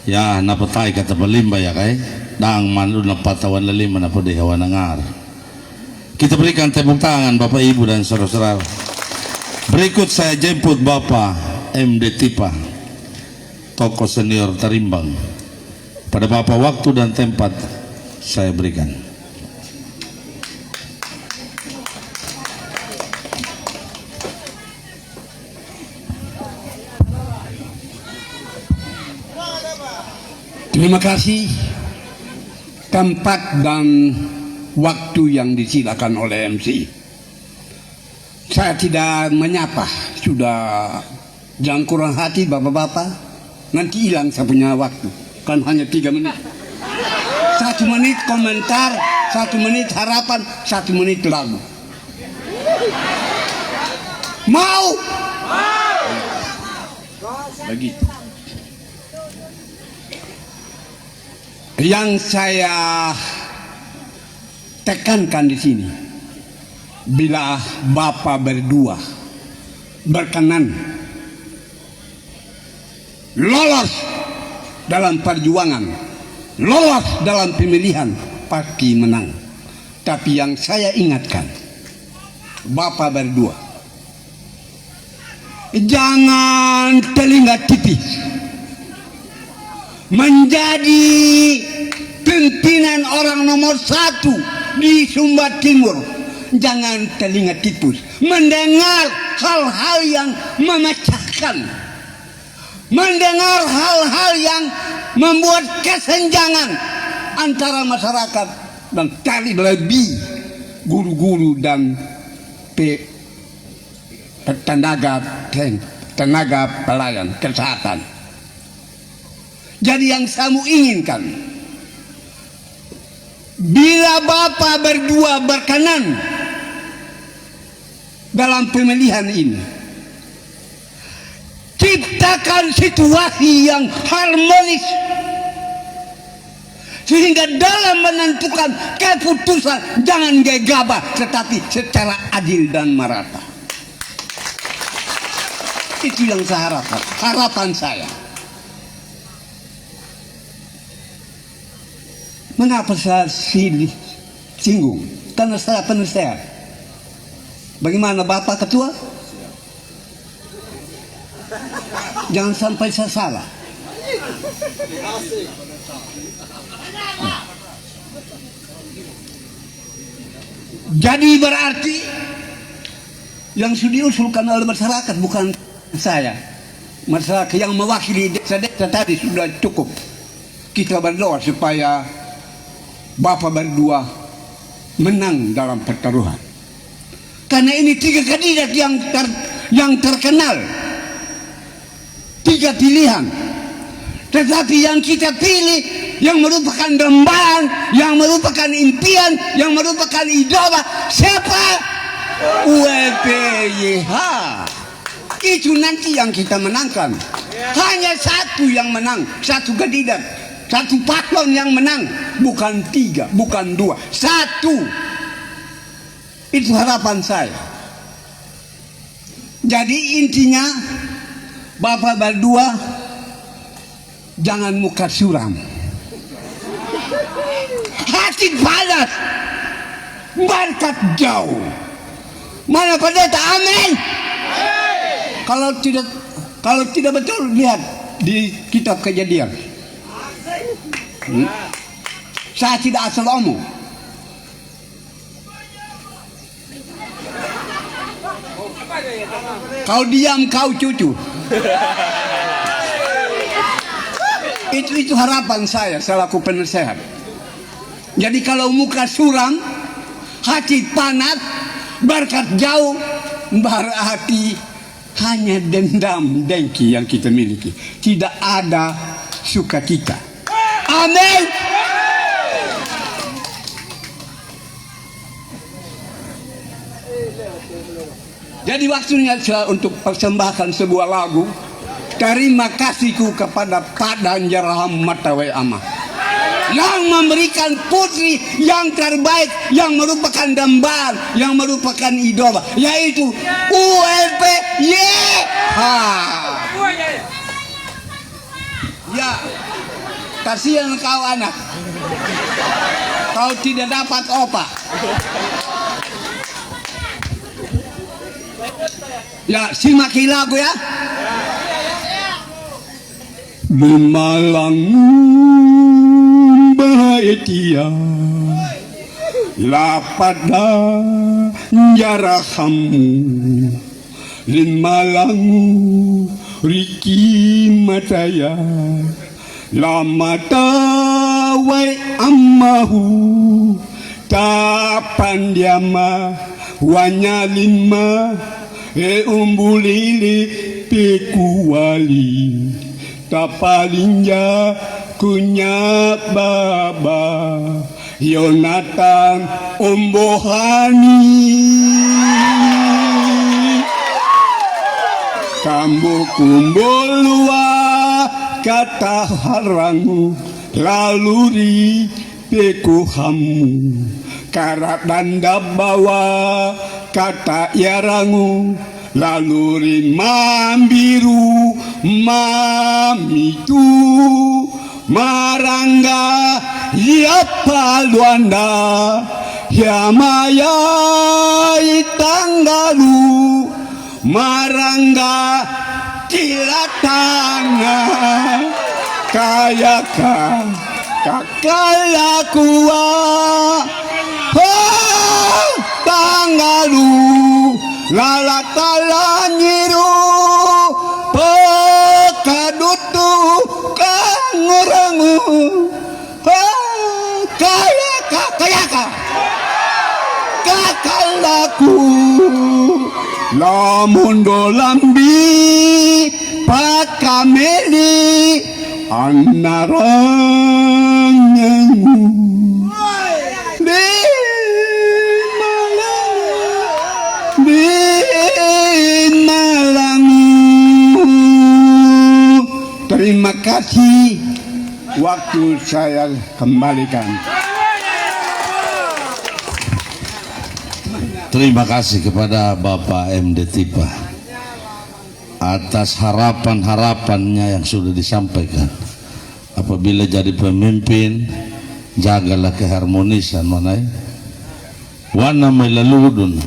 Ya napatai kata balimba ya kay dang manlu na patawan lalim na pwede hawa nangar. Kita berikan tepuk tangan Bapak Ibu dan saudara-saudara. Berikut saya jemput Bapak MD Tipa, tokoh senior Tarimbang. Pada Bapak waktu dan tempat saya berikan. Terima kasih tempat dan waktu yang disilakan oleh MC. Saya tidak menyapa, sudah jangan kurang hati bapak-bapak, nanti hilang saya punya waktu, kan hanya 3 menit. 1 menit komentar, 1 menit harapan, 1 menit lagu. Mau? Begitu. Yang saya tekankan di sini, bila Bapak berdua berkenan lolos dalam perjuangan, lolos dalam pemilihan, pasti menang. Tapi yang saya ingatkan, Bapak berdua jangan telinga tipis menjadi pimpinan orang nomor 1 di Sumba Timur. Jangan telinga tipis mendengar hal-hal yang memecahkan, mendengar hal-hal yang membuat kesenjangan antara masyarakat dan terlebih guru-guru dan tenaga pelayan kesehatan. Jadi yang saya inginkan, bila Bapak berdua berkenan dalam pemilihan ini, ciptakan situasi yang harmonis sehingga dalam menentukan keputusan jangan gegabah tetapi secara adil dan merata. Itu yang saya harapkan, harapan saya. Mengapa saya singgung? Karena saya penasehat. Bagaimana Bapak Ketua? Jangan sampai saya salah. Jadi berarti yang sudah diusulkan oleh masyarakat bukan saya. Masyarakat yang mewakili desa-desa tadi sudah cukup. Kita berdoa supaya Bapak berdua menang dalam pertaruhan. Karena ini 3 kandidat yang terkenal. 3 pilihan. Tetapi yang kita pilih, yang merupakan dambaan, yang merupakan impian, yang merupakan idola, siapa? ULPYH. Itu nanti yang kita menangkan. Hanya satu yang menang, satu kandidat, satu paslon yang menang, bukan 3, bukan 2, 1. Itu harapan saya. Jadi intinya, Bapak berdua jangan muka suram, hati panas, berkat jauh. Mana pendeta? Amin. Kalau tidak betul, lihat di kitab Kejadian. Saya tidak asal omong. Kau diam, kau cucu. Itu harapan saya selaku penasehat. Jadi kalau muka suram, hati panas, berkat jauh, berarti hanya dendam, dengki yang kita miliki. Tidak ada sukacita. Amin. Jadi waktunya saya untuk persembahkan sebuah lagu. Terima kasihku kepada Pak Danjar Rahmatawai Amah yang memberikan putri yang terbaik, yang merupakan dambaan, yang merupakan idola, yaitu ULPYH. Ya, kasihan kau anak, kau tidak dapat opa. Ya, simak lagu ya. Memalang bahagia lapada jarahamu lin malang riki mataya lamata wai amahu tapan diama wanya lima umbulili pekuali tapalinja kunya baba Yonatan ombohani kambo kumbolua kata harangu laluri pekuhamu karat danda bawa kata yarangu laluri mambiru mamitu marangga ya paluanda ya maya itanggalu marangga tilatanga kayaka kakalakua tanggalu lalatala nyiru pekadutu kangurangu kayaka kakalaku lamun dolambi pakameli anarangangu Terima kasih, waktu saya kembalikan. Terima kasih kepada Bapak MD Tipa atas harapan-harapannya yang sudah disampaikan. Apabila jadi pemimpin, jagalah keharmonisan manai. Wana melaludun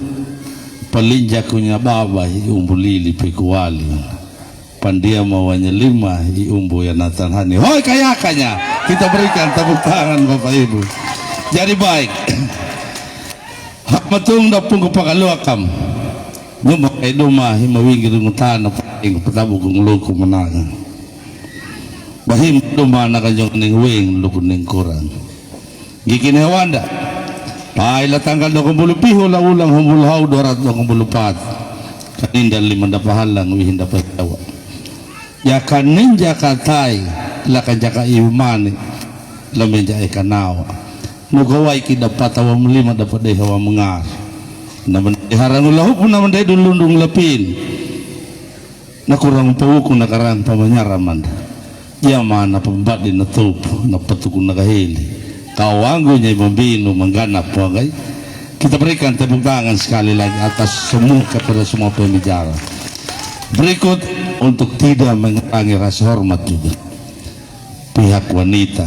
palinjakunya baba umbulili pekuali. Pandia mawanya 5 iumbu ya natanhani. Hoi kayakanya kita berikan tepuk tangan Bapak Ibu. Jadi baik. Hak matung da pung pakaluakam. Nyuma kay duma himawing ngutana paing patabu kung luko mananga. Bahim duma na kanyang ning wing lukon ning kurang. Gikinewanda. Paila tanggal 20 piho la ulang humulhaw 224. Kaninda 5 pahalang wihin dapat tawa. Ya kanin jakatay la kanjaka iumani lamin ja ikanawa. Nugaway kidapat awam 5 dapat day hawa mengar. Naman diharang ulahu pun naman day dulundung lapin. Nakurang pawuko nakarang pamanyaraman. Ya mana pembat di natup napatukun nakahili. Kawango niya mambino mangganap po okay? Kita berikan tepuk tangan sekali lagi atas semua kepada semua pembicara. Berikut untuk tidak mengurangi rasa hormat juga. Pihak wanita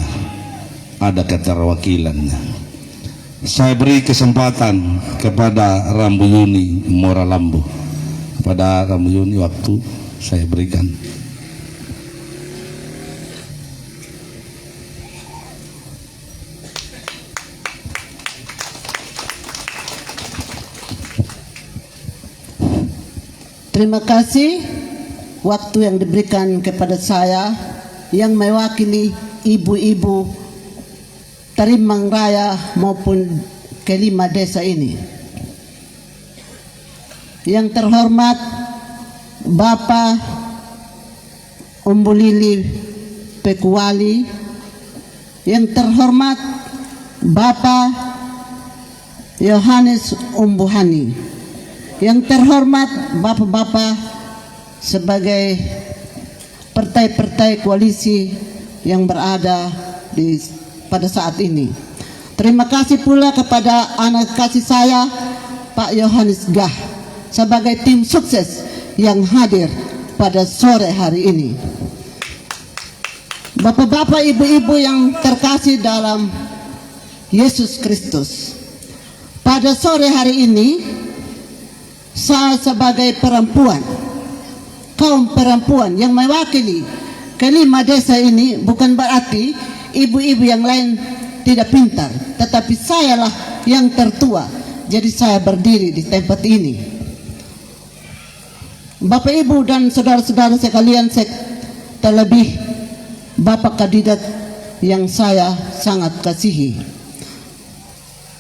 ada keterwakilannya. Saya beri kesempatan kepada Rambu Yuni Moralambu. Kepada Rambu Yuni waktu saya berikan. Terima kasih waktu yang diberikan kepada saya yang mewakili ibu-ibu Tarimbang Raya maupun kelima desa ini. Yang terhormat Bapak Umbu Lili Pekuali, yang terhormat Bapak Yohanes Umbuhani, yang terhormat bapak-bapak sebagai partai-partai koalisi yang berada pada saat ini. Terima kasih pula kepada anak kasih saya Pak Yohanes Gah sebagai tim sukses yang hadir pada sore hari ini. Bapak-bapak, ibu-ibu yang terkasih dalam Yesus Kristus, pada sore hari ini saya sebagai perempuan, kaum perempuan yang mewakili kelima desa ini, bukan berarti ibu-ibu yang lain tidak pintar, tetapi sayalah yang tertua, jadi saya berdiri di tempat ini. Bapak Ibu dan saudara-saudara sekalian, terlebih Bapak kandidat yang saya sangat kasihi,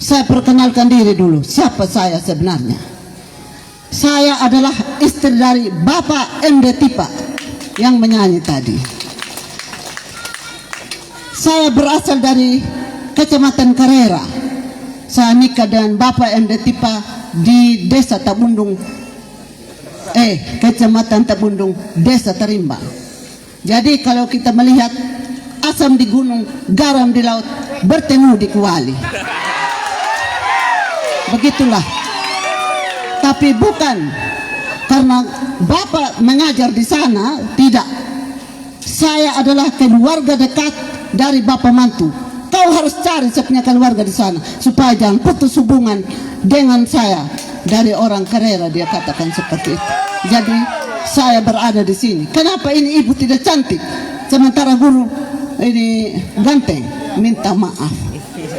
saya perkenalkan diri dulu, siapa saya sebenarnya. Saya adalah istri dari Bapak MD Tipa yang menyanyi tadi. Saya berasal dari Kecamatan Karera. Saya nikah dengan Bapak MD Tipa di Desa Tabundung, Kecamatan Tabundung, Desa Tarimbang. Jadi kalau kita melihat asam di gunung, garam di laut, bertemu di kuali. Begitulah. Tapi bukan karena Bapak mengajar di sana, tidak. Saya adalah keluarga dekat dari Bapak Mantu. Kau harus cari sepunya keluarga di sana supaya jangan putus hubungan dengan saya. Dari orang Karera dia katakan seperti itu. Jadi saya berada di sini. Kenapa ini ibu tidak cantik sementara guru ini ganteng? Minta maaf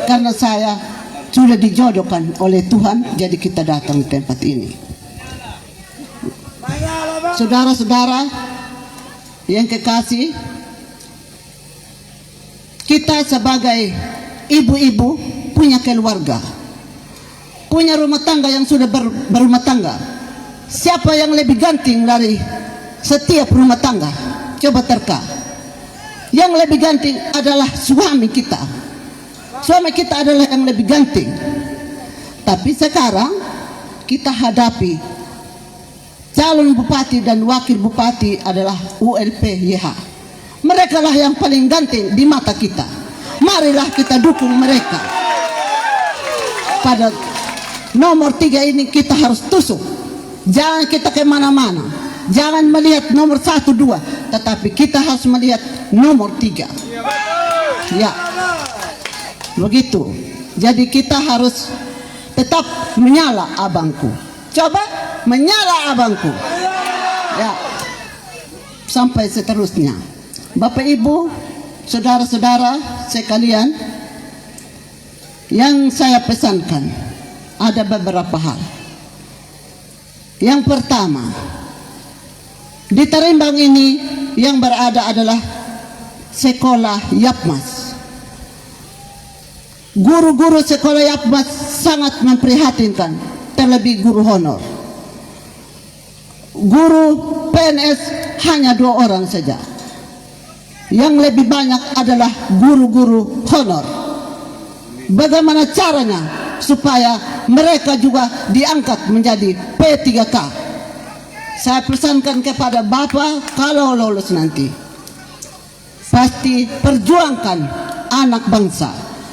karena saya sudah dijodohkan oleh Tuhan, jadi kita datang di tempat ini. Saudara-saudara yang kekasih, kita sebagai ibu-ibu punya keluarga, punya rumah tangga yang sudah berumah tangga. Siapa yang lebih ganteng dari setiap rumah tangga? Coba terka. Yang lebih ganteng adalah suami kita. Suami kita adalah yang lebih ganteng. Tapi sekarang kita hadapi calon bupati dan wakil bupati adalah ULP YH. Mereka lah yang paling ganteng di mata kita. Marilah kita dukung mereka. Pada nomor 3 ini kita harus tusuk. Jangan kita kemana-mana. Jangan melihat nomor 1, 2, tetapi kita harus melihat nomor 3. Ya. Begitu. Jadi kita harus tetap menyala abangku. Coba menyala abangku. Ya. Sampai seterusnya. Bapak Ibu, saudara-saudara sekalian, yang saya pesankan ada beberapa hal. Yang pertama, di Tarimbang ini yang berada adalah sekolah Yapmas. Guru-guru sekolah Yapmas sangat memprihatinkan, terlebih guru honor. Guru PNS hanya 2 orang saja. Yang lebih banyak adalah guru-guru honor. Bagaimana caranya supaya mereka juga diangkat menjadi P3K? Saya pesankan kepada Bapak, kalau lolos nanti, pasti perjuangkan anak bangsa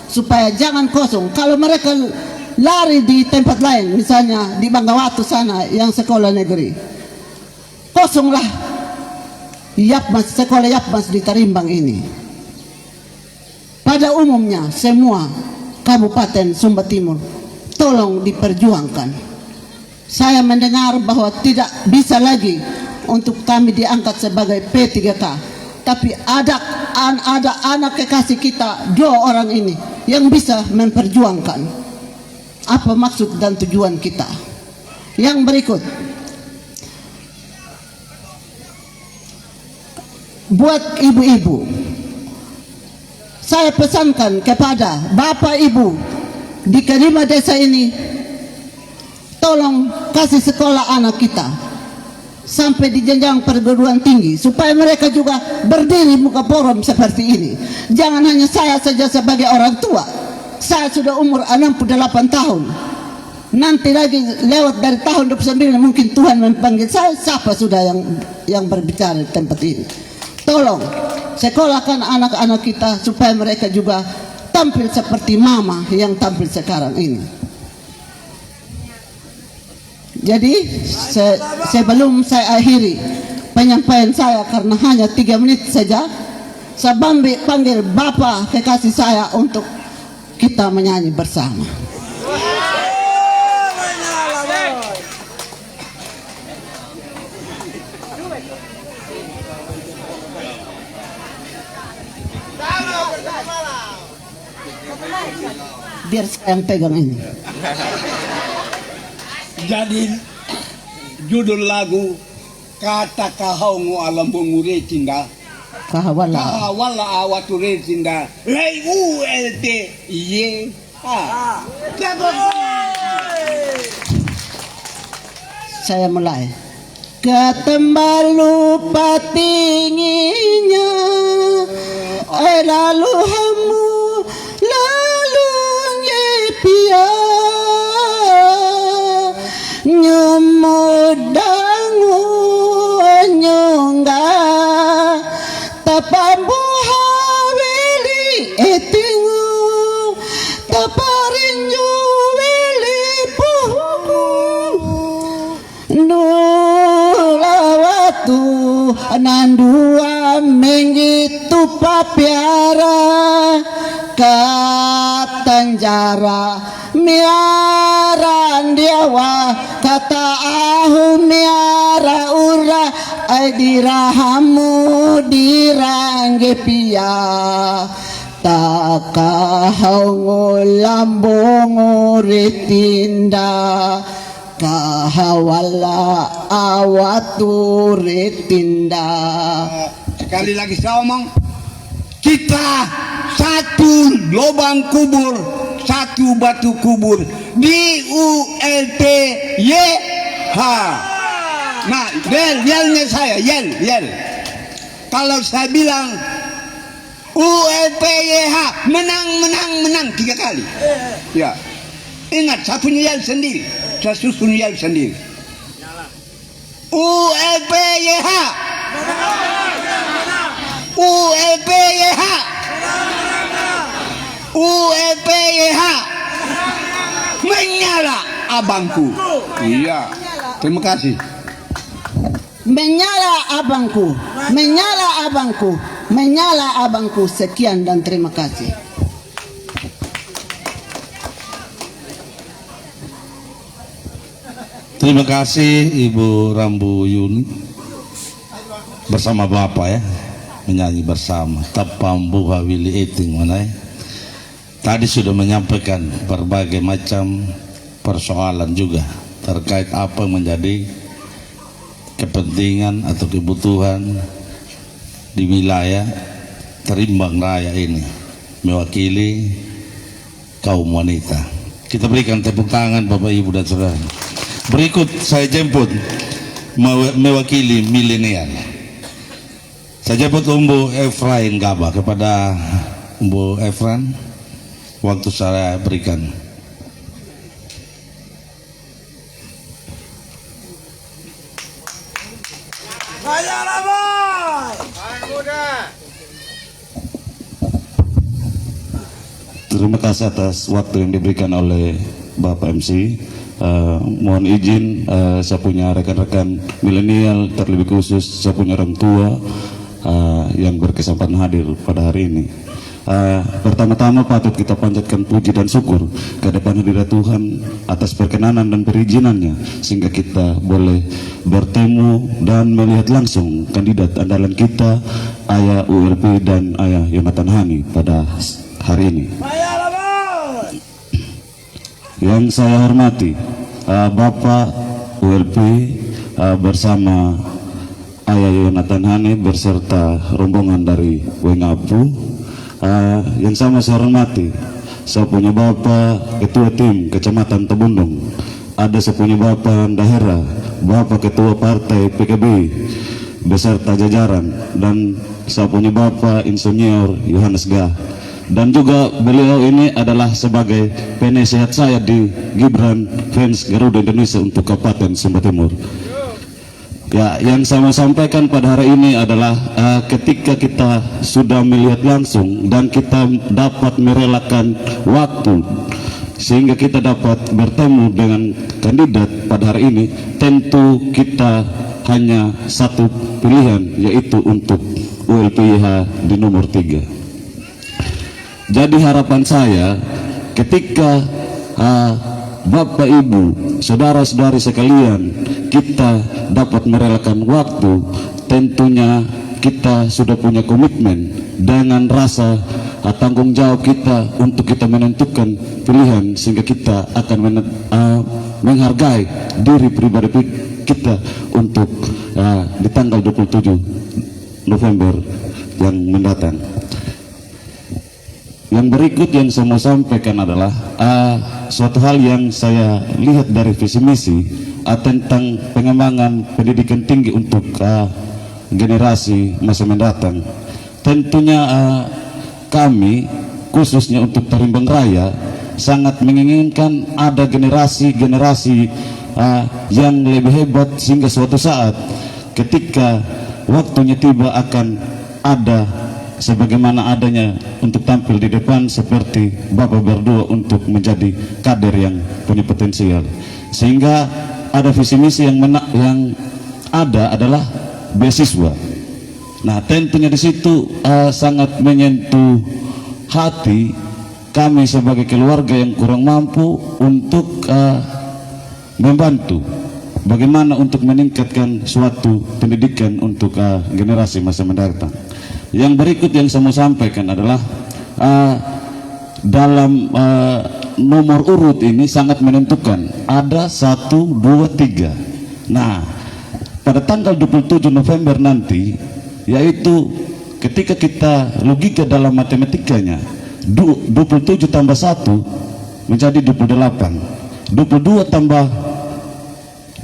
supaya jangan kosong. Kalau mereka lari di tempat lain, misalnya di Banggawatu sana yang sekolah negeri, kosonglah Yapmas, sekolah Yapmas di Tarimbang ini. Pada umumnya semua Kabupaten Sumba Timur tolong diperjuangkan. Saya mendengar bahwa tidak bisa lagi untuk kami diangkat sebagai P3K, tapi ada anak kekasih kita 2 orang ini yang bisa memperjuangkan apa maksud dan tujuan kita. Yang berikut, buat ibu-ibu, saya pesankan kepada Bapak Ibu di kelima desa ini, tolong kasih sekolah anak kita sampai di jenjang perguruan tinggi supaya mereka juga berdiri muka forum seperti ini. Jangan hanya saya saja sebagai orang tua. Saya sudah umur 68 tahun. Nanti lagi lewat dari tahun 29 mungkin Tuhan memanggil saya, siapa sudah yang berbicara di tempat ini. Tolong sekolahkan anak-anak kita supaya mereka juga tampil seperti mama yang tampil sekarang ini. Jadi sebelum saya akhiri penyampaian saya karena hanya 3 menit saja, saya panggil Bapak kekasih saya untuk kita menyanyi bersama. Biar saya yang pegang ini. Jadi judul lagu kata kahongo alam bunguretinda Kahawala. kahawala awaturetinda lei ULT iye Saya mulai. Ketembalu patinginya, lalu hamu lalu nyepia, nyumudangu nyongga, tapambu hawili etingu, taparinju wili puhuku, nulawatu nandua mengitu papiara, katanjara miara ndiawa, kata ahu miara ura, ay dirahamu dirangge pia, takahau lambung retinda, kahawala awatu retinda. Sekali lagi saya omong, kita satu lubang kubur, satu batu kubur di ULT YH. Nah, yelnya saya, yel. Kalau saya bilang ULT YH menang 3 kali. Ya, ingat saya punya yel sendiri, saya susun yel sendiri. ULT YH. ULP YH. ULP YH. Menyala abangku. Iya. Terima kasih. Menyala abangku, menyala abangku, menyala abangku. Sekian dan terima kasih. Terima kasih Ibu Rambu Yuni bersama Bapak ya, menyanyi bersama Tapambu Hawili Eting mana ya. tadi sudah menyampaikan berbagai macam persoalan juga terkait apa yang menjadi kepentingan atau kebutuhan di wilayah Terimbang Raya ini mewakili kaum wanita. Kita berikan tepuk tangan Bapak Ibu dan Saudara. Berikut saya jemput mewakili milenial. Saya jemput Umbu Efrain Gaba. Kepada Umbu Efrain, waktu saya berikan. Terima kasih atas waktu yang diberikan oleh Bapak MC. Mohon izin, saya punya rekan-rekan milenial, terlebih khusus saya punya orang tua yang berkesempatan hadir pada hari ini. Pertama-tama patut kita panjatkan puji dan syukur kehadapan hadirat Tuhan atas perkenanan dan perizinannya, sehingga kita boleh bertemu dan melihat langsung kandidat andalan kita, Ayah ULP dan Ayah Yonatan Hani pada hari ini. Yang saya hormati Bapak ULP bersama Ayah Yonatan Hani beserta rombongan dari Wengapu. Yang sama saya hormati, saya punya Bapak Ketua Tim Kecamatan Tebundung, ada saya punya Bapak Daerah, Bapak Ketua Partai PKB beserta jajaran, dan saya punya Bapak Insinyur Yohanes Gah. Dan juga beliau ini adalah sebagai penasehat saya di Gibran Fans Garuda Indonesia untuk Kabupaten Sumba Timur. Ya, yang saya mau sampaikan pada hari ini adalah ketika kita sudah melihat langsung dan kita dapat merelakan waktu sehingga kita dapat bertemu dengan kandidat pada hari ini, tentu kita hanya satu pilihan, yaitu untuk ULPIH di nomor 3. Jadi harapan saya ketika Bapak Ibu, saudara-saudari sekalian, kita dapat merelakan waktu, tentunya kita sudah punya komitmen dengan rasa tanggung jawab kita untuk kita menentukan pilihan, sehingga kita akan menghargai diri pribadi kita untuk di tanggal 27 November yang mendatang. Yang berikut yang saya mau sampaikan adalah suatu hal yang saya lihat dari visi misi tentang pengembangan pendidikan tinggi untuk generasi masa mendatang. Tentunya kami khususnya untuk Terimbang Raya sangat menginginkan ada generasi-generasi yang lebih hebat, sehingga suatu saat ketika waktunya tiba akan ada sebagaimana adanya untuk tampil di depan seperti Bapak berdua untuk menjadi kader yang punya potensial, sehingga ada visi misi yang ada adalah beasiswa. Nah, tentunya di situ sangat menyentuh hati kami sebagai keluarga yang kurang mampu untuk membantu bagaimana untuk meningkatkan suatu pendidikan untuk generasi masa mendatang. Yang berikut yang saya mau sampaikan adalah dalam nomor urut ini sangat menentukan, ada 1, 2, 3. Nah, pada tanggal 27 November nanti, yaitu ketika kita logika dalam matematikanya, 27 tambah 1 menjadi 28, 22 tambah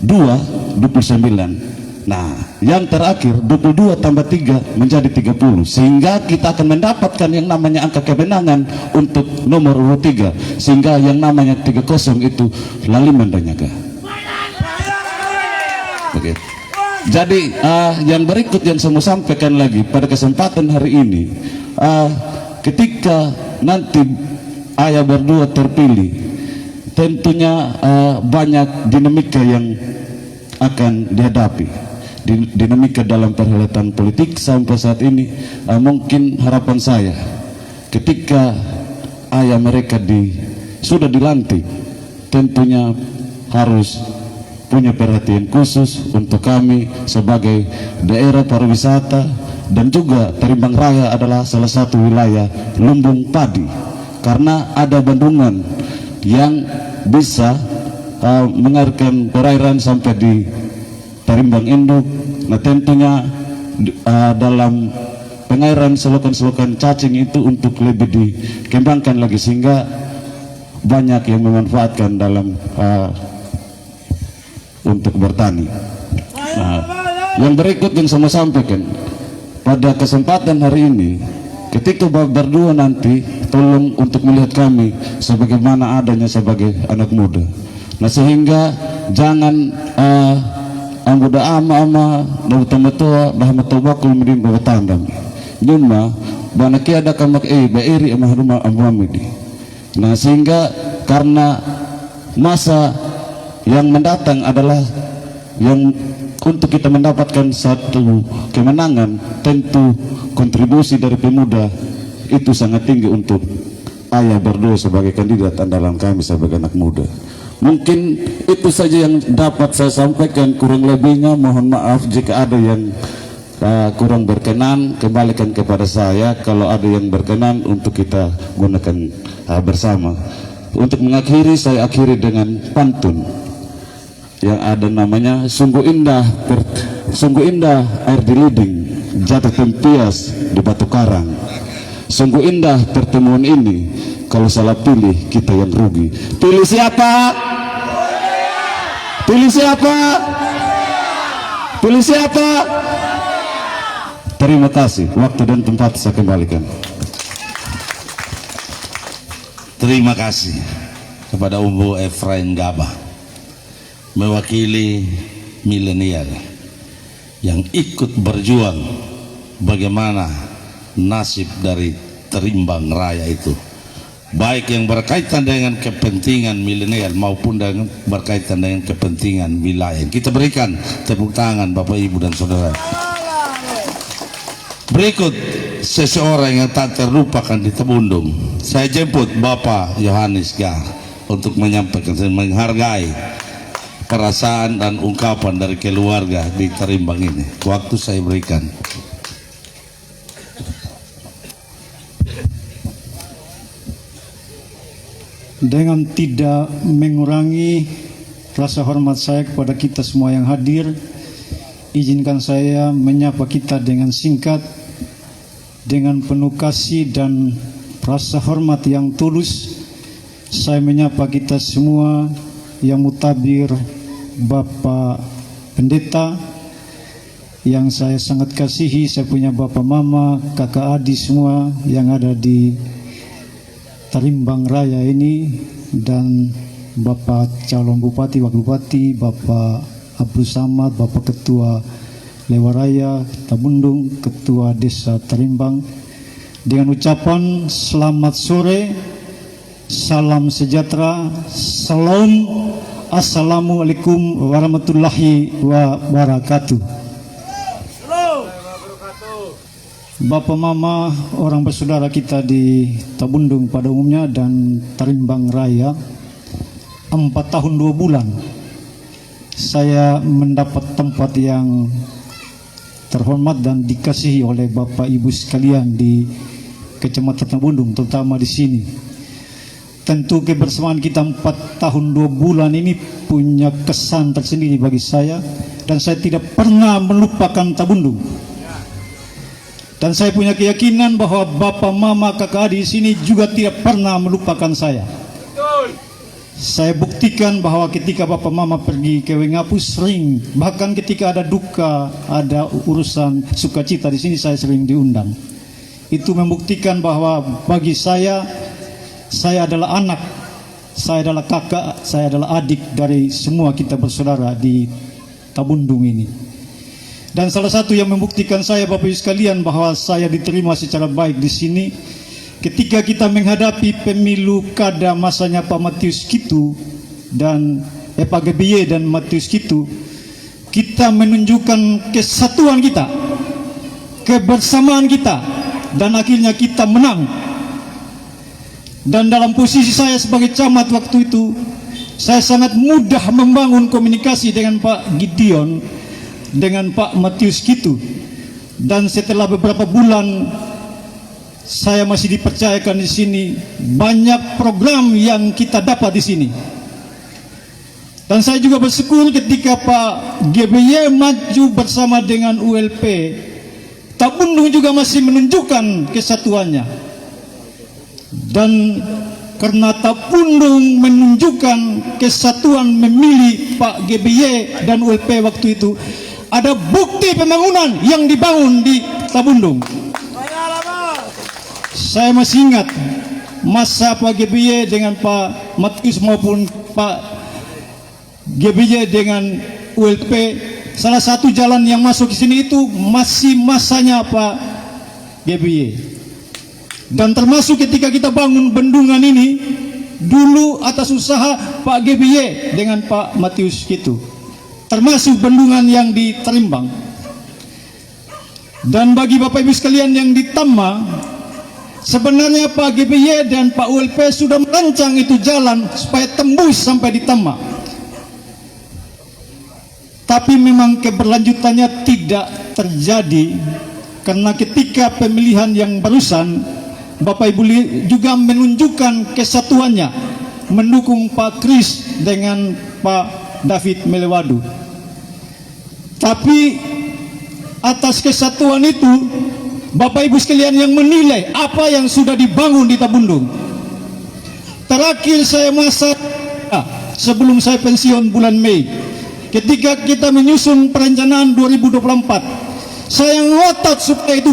2 29. Nah, yang terakhir 22 tambah 3 menjadi 30, sehingga kita akan mendapatkan yang namanya angka kebenangan untuk nomor urut 3, sehingga yang namanya 30 itu laliman danyaga. Begitu. Jadi yang berikut yang saya mau sampaikan lagi pada kesempatan hari ini, ketika nanti ayah berdua terpilih, tentunya banyak dinamika yang akan dihadapi. Dinamika dalam perhelatan politik sampai saat ini, mungkin harapan saya ketika ayah mereka sudah dilantik, tentunya harus punya perhatian khusus untuk kami sebagai daerah pariwisata, dan juga Terimbang Raya adalah salah satu wilayah lumbung padi. karena ada bendungan yang bisa mengalirkan perairan sampai di Tarimbang Induk. Nah tentunya dalam pengairan selokan-selokan cacing itu untuk lebih dikembangkan lagi sehingga banyak yang memanfaatkan dalam untuk bertani. Nah, yang berikut yang saya sampaikan pada kesempatan hari ini, ketika berdua nanti tolong untuk melihat kami sebagaimana adanya sebagai anak muda. Nah sehingga jangan muda ama dalam tamatua bahwa tobakul medin bawa tandam nyuma banaki ada kamak bairi amah rumah amwamidi. Nah sehingga karena masa yang mendatang adalah yang untuk kita mendapatkan satu kemenangan, tentu kontribusi dari pemuda itu sangat tinggi untuk ayah berdua sebagai kandidat andalan kami sebagai anak muda. Mungkin itu saja yang dapat saya sampaikan, kurang lebihnya mohon maaf jika ada yang kurang berkenan, kembalikan kepada saya. Kalau ada yang berkenan untuk kita gunakan bersama. Untuk mengakhiri, saya akhiri dengan pantun yang ada namanya sungguh indah air di Liding, jatuh tempias di batu karang. Sungguh indah pertemuan ini, kalau salah pilih kita yang rugi. Pilih siapa? Pilih siapa? Pilih siapa? Terima kasih. Waktu dan tempat saya kembalikan. Terima kasih kepada Umbu Efrain Gabah, mewakili milenial yang ikut berjuang bagaimana nasib dari Terimbang Raya itu, baik yang berkaitan dengan kepentingan milenial maupun dengan berkaitan dengan kepentingan wilayah. Kita berikan tepuk tangan Bapak Ibu dan Saudara. Berikut seseorang yang tak terlupakan di Tebundung. Saya jemput Bapak Yohanes Gar untuk menyampaikan dan menghargai perasaan dan ungkapan dari keluarga di Terimbang ini. Waktu saya berikan. Dengan tidak mengurangi rasa hormat saya kepada kita semua yang hadir, izinkan saya menyapa kita dengan singkat, dengan penuh kasih dan rasa hormat yang tulus. Saya menyapa kita semua yang mutabir, Bapak Pendeta yang saya sangat kasihi, saya punya Bapak Mama, kakak adik semua yang ada di Terimbang Raya ini, dan Bapak calon Bupati, Wakil Bupati, Bapak Abdul Samad, Bapak Ketua Lewaraya Tabundung, Ketua Desa Terimbang, dengan ucapan selamat sore, salam sejahtera, salam, assalamualaikum warahmatullahi wabarakatuh. Bapak Mama, orang bersaudara kita di Tabundung pada umumnya dan Terimbang Raya, 4 tahun 2 bulan saya mendapat tempat yang terhormat dan dikasihi oleh Bapak Ibu sekalian di Kecamatan Tabundung, terutama di sini. Tentu kebersamaan kita 4 tahun 2 bulan ini punya kesan tersendiri bagi saya, dan saya tidak pernah melupakan Tabundung. Dan saya punya keyakinan bahwa Bapak Mama kakak adik di sini juga tidak pernah melupakan saya. Saya buktikan bahwa ketika Bapak Mama pergi ke Wengapu sering, bahkan ketika ada duka, ada urusan sukacita di sini saya sering diundang. Itu membuktikan bahwa bagi saya adalah anak, saya adalah kakak, saya adalah adik dari semua kita bersaudara di Tabundung ini. Dan salah satu yang membuktikan saya, Bapak Ibu sekalian, bahwa saya diterima secara baik di sini, ketika kita menghadapi pemilu kada masanya Pak Matius Kitu dan Pak Gebiye dan Matius Kitu, kita menunjukkan kesatuan kita, kebersamaan kita, dan akhirnya kita menang. Dan dalam posisi saya sebagai camat waktu itu, saya sangat mudah membangun komunikasi dengan Pak Gideon, dengan Pak Matius Kitu. Dan setelah beberapa bulan saya masih dipercayakan di sini banyak program yang kita dapat di sini. Dan saya juga bersyukur ketika Pak GBY maju bersama dengan ULP, Tabundung juga masih menunjukkan kesatuannya. Dan karena Tabundung menunjukkan kesatuan memilih Pak GBY dan ULP waktu itu, ada bukti pembangunan yang dibangun di Tabundung. Saya masih ingat masa Pak GBY dengan Pak Matius maupun Pak GBY dengan ULP, salah satu jalan yang masuk ke sini itu masih masanya Pak GBY. Dan termasuk ketika kita bangun bendungan ini dulu atas usaha Pak GBY dengan Pak Matius gitu. Termasuk bendungan yang di Terimbang. Dan bagi Bapak Ibu sekalian yang di Tama, sebenarnya Pak GBY dan Pak ULP sudah merancang itu jalan supaya tembus sampai di Tama. Tapi memang keberlanjutannya tidak terjadi karena ketika pemilihan yang barusan, Bapak Ibu juga menunjukkan kesatuannya, mendukung Pak Kris dengan Pak David Melewadu. Tapi atas kesatuan itu, Bapak Ibu sekalian yang menilai apa yang sudah dibangun di Tabundung. Terakhir saya masa sebelum saya pensiun bulan Mei, ketika kita menyusun perencanaan 2024, saya ngotot supaya itu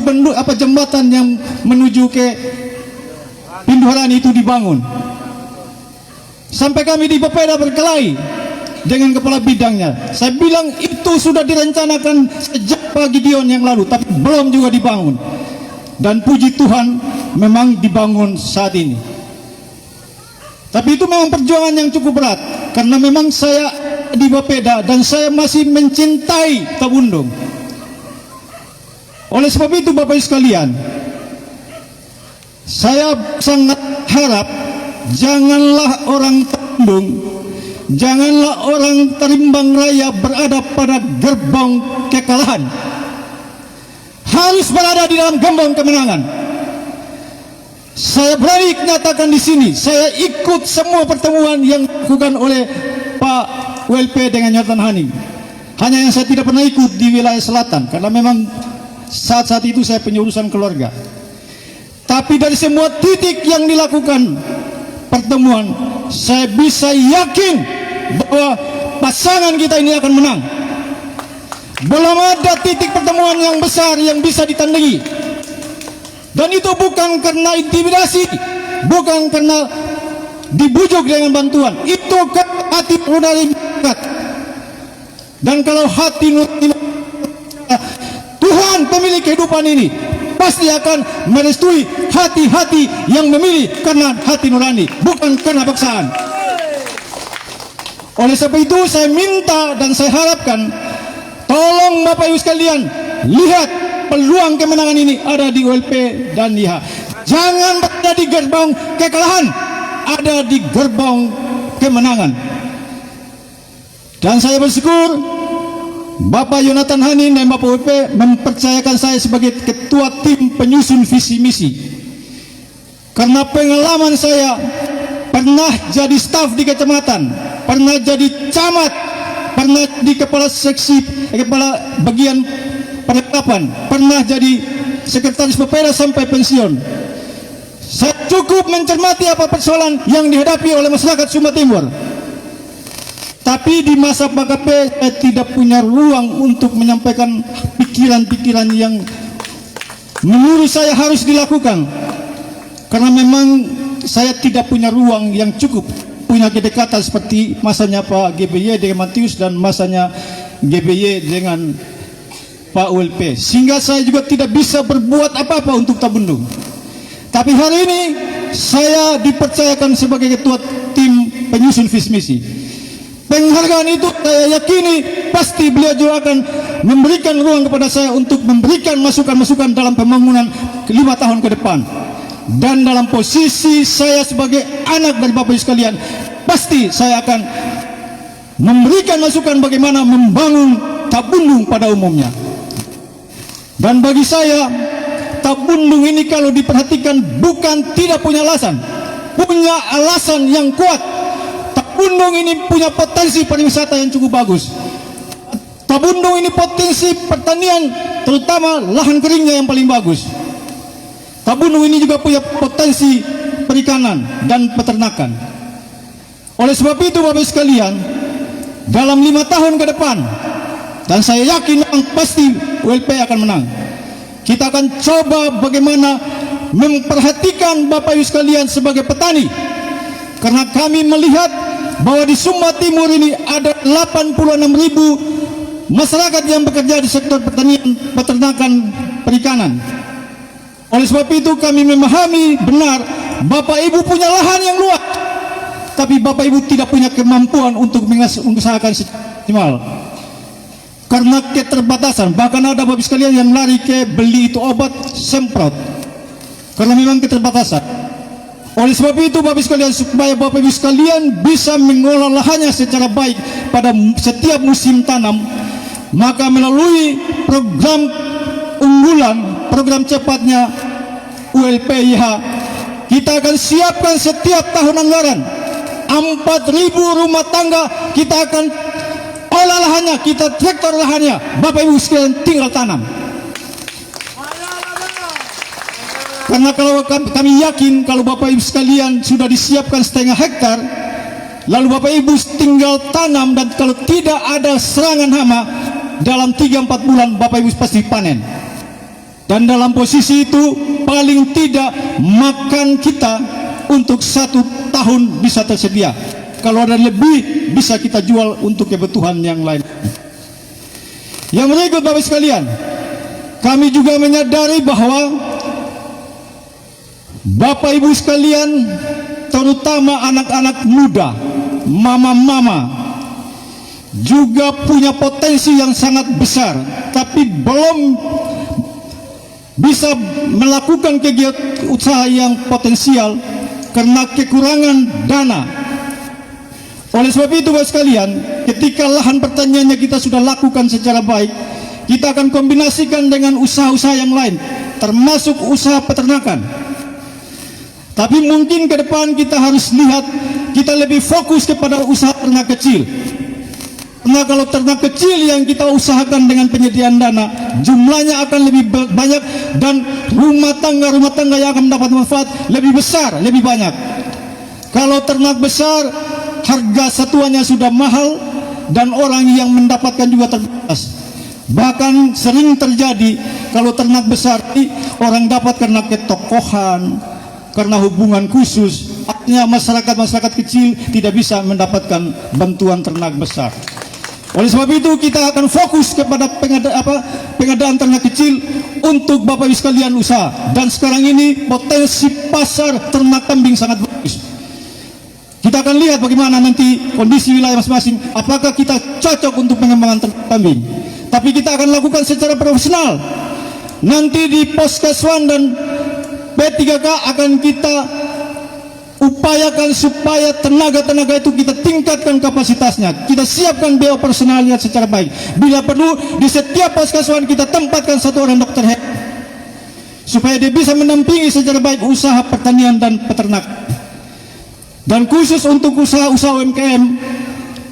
jembatan yang menuju ke Pinduharani itu dibangun. Sampai kami di Bapeda berkelahi dengan kepala bidangnya. Saya bilang itu sudah direncanakan sejak Pak Gideon yang lalu, tapi belum juga dibangun. Dan puji Tuhan memang dibangun saat ini. Tapi itu memang perjuangan yang cukup berat, karena memang saya di Bapeda dan saya masih mencintai Tabundung. Oleh sebab itu Bapak Ibu sekalian, saya sangat harap janganlah orang Tabundung, janganlah orang Terimbang Raya berada pada gerbong kekalahan. Harus berada di dalam gerbong kemenangan. Saya berani menyatakan di sini, saya ikut semua pertemuan yang dilakukan oleh Pak ULP dengan Jonathan Hanim. Hanya yang saya tidak pernah ikut di wilayah selatan, karena memang saat itu saya pengurusan keluarga. Tapi dari semua titik yang dilakukan pertemuan, saya bisa yakin bahwa pasangan kita ini akan menang. Belum ada titik pertemuan yang besar yang bisa ditandingi. Dan itu bukan karena intimidasi, bukan karena dibujuk dengan bantuan. Itu karena hati nurani masyarakat. Dan kalau hati nurani Tuhan pemilik kehidupan ini pasti akan merestui hati-hati yang memilih karena hati nurani, bukan karena paksaan. Oleh sebab itu saya minta dan saya harapkan, tolong Bapak Ibu sekalian lihat peluang kemenangan ini ada di ULP dan IH. Jangan berada di gerbong kekalahan, ada di gerbong kemenangan. Dan saya bersyukur Bapak Jonathan Hanim dan Bapak ULP mempercayakan saya sebagai ketua tim penyusun visi misi. Karena pengalaman saya pernah jadi staf di kecamatan, pernah jadi camat, pernah di kepala seksi, kepala bagian perlengkapan, pernah jadi sekretaris Bapeda sampai pensiun. Saya cukup mencermati apa persoalan yang dihadapi oleh masyarakat Sumba Timur. Tapi di masa PKP saya tidak punya ruang untuk menyampaikan pikiran-pikiran yang menurut saya harus dilakukan. Karena memang saya tidak punya ruang yang cukup punya kedekatan seperti masanya Pak GBY dengan Matius dan masanya GBY dengan Pak ULP. Sehingga saya juga tidak bisa berbuat apa-apa untuk Tabundung. Tapi hari ini saya dipercayakan sebagai ketua tim penyusun visi misi. Penghargaan itu saya yakini pasti beliau juga akan memberikan ruang kepada saya untuk memberikan masukan-masukan dalam pembangunan 5 tahun ke depan. Dan dalam posisi saya sebagai anak dari Bapak Ibu sekalian, pasti saya akan memberikan masukan bagaimana membangun Tabundung pada umumnya. Dan bagi saya, Tabundung ini kalau diperhatikan bukan tidak punya alasan, punya alasan yang kuat. Tabundung ini punya potensi pariwisata yang cukup bagus. Tabundung ini potensi pertanian, terutama lahan keringnya yang paling bagus. Tabundung ini juga punya potensi perikanan dan peternakan. Oleh sebab itu Bapak sekalian, dalam 5 tahun ke depan, dan saya yakin yang pasti ULP akan menang, kita akan coba bagaimana memperhatikan Bapak Ibu sekalian sebagai petani. Karena kami melihat bahwa di Sumba Timur ini ada 86.000 masyarakat yang bekerja di sektor pertanian, peternakan, perikanan. Oleh sebab itu kami memahami benar Bapak Ibu punya lahan yang luas, tapi Bapak Ibu tidak punya kemampuan untuk mengusahakan secara optimal. Karena keterbatasan, bahkan ada Bapak sekalian yang lari ke beli itu obat semprot karena memang keterbatasan. Oleh sebab itu Bapak sekalian, supaya Bapak Ibu sekalian bisa mengolah lahannya secara baik pada setiap musim tanam, maka melalui program unggulan, program cepatnya ULPIH, kita akan siapkan setiap tahun anggaran 4.000 rumah tangga, kita akan olah lahannya, kita traktor lahannya, Bapak Ibu sekalian tinggal tanam. Karena kalau kami yakin kalau Bapak Ibu sekalian sudah disiapkan setengah hektar, lalu Bapak Ibu tinggal tanam, dan kalau tidak ada serangan hama, dalam 3-4 bulan Bapak Ibu pasti panen. Dan dalam posisi itu paling tidak makan kita untuk 1 tahun bisa tersedia. Kalau ada lebih bisa kita jual untuk kebutuhan yang lain. Yang berikut Bapak sekalian, kami juga menyadari bahwa Bapak Ibu sekalian, terutama anak-anak muda, mama-mama, juga punya potensi yang sangat besar, tapi belum bisa melakukan kegiatan usaha yang potensial karena kekurangan dana. Oleh sebab itu Bapak sekalian, ketika lahan pertaniannya kita sudah lakukan secara baik, kita akan kombinasikan dengan usaha-usaha yang lain, termasuk usaha peternakan. Tapi mungkin ke depan kita harus lihat, kita lebih fokus kepada usaha ternak kecil. Karena kalau ternak kecil yang kita usahakan dengan penyediaan dana, jumlahnya akan lebih banyak, dan rumah tangga yang akan mendapat manfaat lebih besar, lebih banyak. Kalau ternak besar, harga satuannya sudah mahal, dan orang yang mendapatkan juga terbatas. Bahkan sering terjadi kalau ternak besar orang dapat karena ketokohan, karena hubungan khusus, artinya masyarakat kecil tidak bisa mendapatkan bantuan ternak besar. Oleh sebab itu kita akan fokus kepada pengadaan ternak kecil untuk Bapak Ibu sekalian usaha. Dan sekarang ini potensi pasar ternak kambing sangat bagus. Kita akan lihat bagaimana nanti kondisi wilayah masing-masing, apakah kita cocok untuk pengembangan ternak kambing. Tapi kita akan lakukan secara profesional. Nanti di Poskeswan dan P3K akan kita upayakan supaya tenaga-tenaga itu kita tingkatkan kapasitasnya, kita siapkan biaya personalnya secara baik. Bila perlu di setiap Poskeswan kita tempatkan 1 orang dokter hewan, supaya dia bisa mendampingi secara baik usaha pertanian dan peternakan. Dan khusus untuk usaha-usaha UMKM,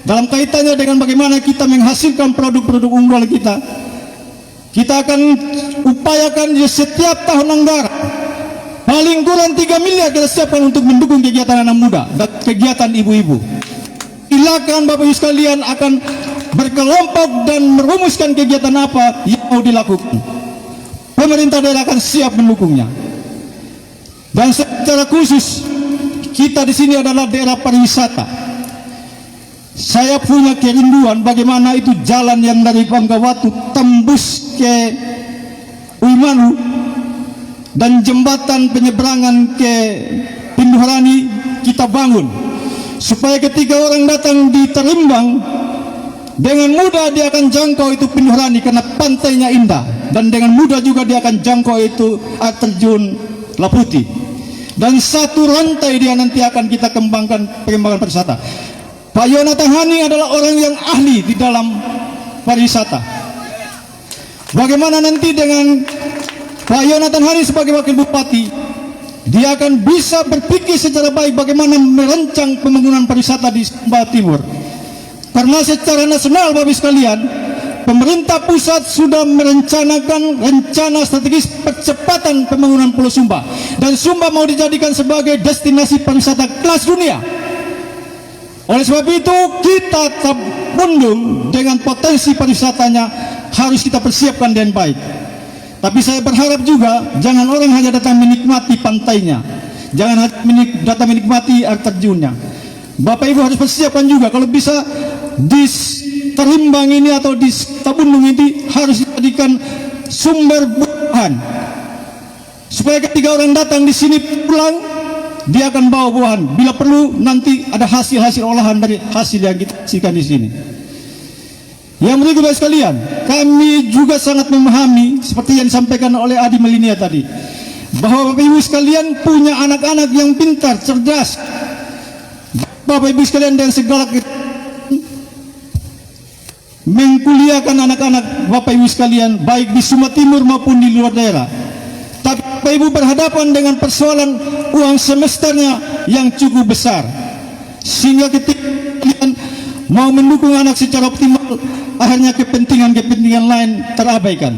dalam kaitannya dengan bagaimana kita menghasilkan produk-produk unggulan kita akan upayakan di setiap tahun anggaran paling kurang 3 miliar kita siapkan untuk mendukung kegiatan anak muda dan kegiatan ibu-ibu. Silakan Bapak Ibu sekalian akan berkelompok dan merumuskan kegiatan apa yang mau dilakukan. Pemerintah daerah akan siap mendukungnya. Dan secara khusus kita di sini adalah daerah pariwisata. Saya punya kerinduan bagaimana itu jalan yang dari Panggawatu tembus ke Uimanu dan jembatan penyeberangan ke Pinduharani kita bangun, supaya ketika orang datang di Terimbang dengan mudah dia akan jangkau itu Pinduharani karena pantainya indah, dan dengan mudah juga dia akan jangkau itu air terjun Laputi, dan satu rantai dia nanti akan kita kembangkan pengembangan pariwisata. Pak Yonatan Hani adalah orang yang ahli di dalam pariwisata. Bagaimana nanti dengan Pak Yonatan Hani sebagai wakil bupati, dia akan bisa berpikir secara baik bagaimana merancang pembangunan pariwisata di Sumba Timur. Karena secara nasional, Bapak sekalian, pemerintah pusat sudah merencanakan rencana strategis percepatan pembangunan Pulau Sumba, dan Sumba mau dijadikan sebagai destinasi pariwisata kelas dunia. Oleh sebab itu, kita Tabundung dengan potensi pariwisatanya harus kita persiapkan dengan baik. Tapi saya berharap juga jangan orang hanya datang menikmati pantainya, jangan datang menikmati air terjunnya. Bapak Ibu harus persiapkan juga, kalau bisa di Terimbang ini atau di Tabundung ini harus dijadikan sumber buahan, supaya ketika orang datang di sini pulang, dia akan bawa buahan. Bila perlu nanti ada hasil-hasil olahan dari hasil yang kita hasilkan di sini. Yang berikutnya sekalian, kami juga sangat memahami seperti yang disampaikan oleh Adi Melinia tadi, bahwa Bapak Ibu sekalian punya anak-anak yang pintar, cerdas. Bapak Ibu sekalian dengan segala mengkuliahkan anak-anak Bapak Ibu sekalian baik di Sumba Timur maupun di luar daerah. Tapi Bapak Ibu berhadapan dengan persoalan uang semesternya yang cukup besar, sehingga ketika kalian mau mendukung anak secara optimal, akhirnya kepentingan-kepentingan lain terabaikan.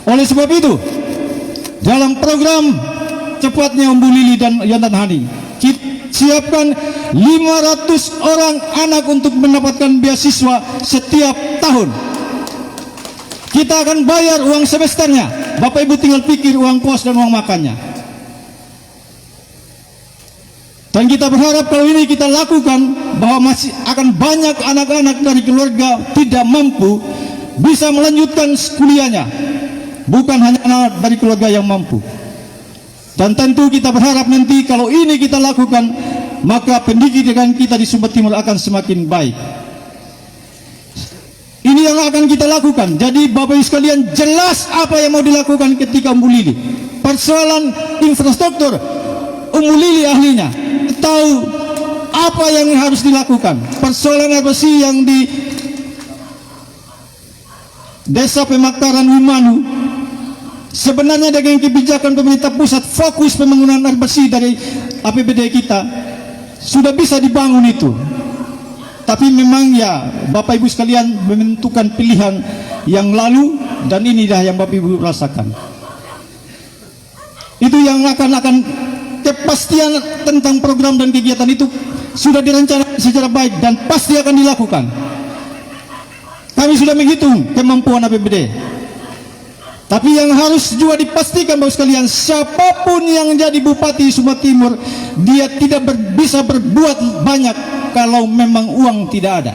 Oleh sebab itu, dalam program cepatnya Umbu Lili dan Yonatan Hani, kita siapkan 500 orang anak untuk mendapatkan beasiswa setiap tahun. Kita akan bayar uang semesternya, Bapak Ibu tinggal pikir uang kos dan uang makannya. Dan kita berharap kalau ini kita lakukan, bahwa masih akan banyak anak-anak dari keluarga tidak mampu bisa melanjutkan kuliahnya, bukan hanya anak dari keluarga yang mampu. Dan tentu kita berharap nanti kalau ini kita lakukan, maka pendidikan kita di Sumba Timur akan semakin baik. Ini yang akan kita lakukan. Jadi Bapak Ibu sekalian, jelas apa yang mau dilakukan ketika Umbu Lili. Persoalan infrastruktur, Umbu Lili ahlinya, tahu apa yang harus dilakukan. Persoalan apa sih yang di Desa Pemakaran Wimanu, sebenarnya dengan kebijakan pemerintah pusat fokus pembangunan air bersih dari APBD kita sudah bisa dibangun itu. Tapi memang ya Bapak Ibu sekalian menentukan pilihan yang lalu, dan inilah yang Bapak Ibu rasakan. Itu yang akan kepastian tentang program dan kegiatan itu sudah direncanakan secara baik dan pasti akan dilakukan. Kami sudah menghitung kemampuan APBD. Tapi yang harus juga dipastikan Bapak sekalian, siapapun yang jadi bupati Sumba Timur, dia tidak bisa berbuat banyak kalau memang uang tidak ada.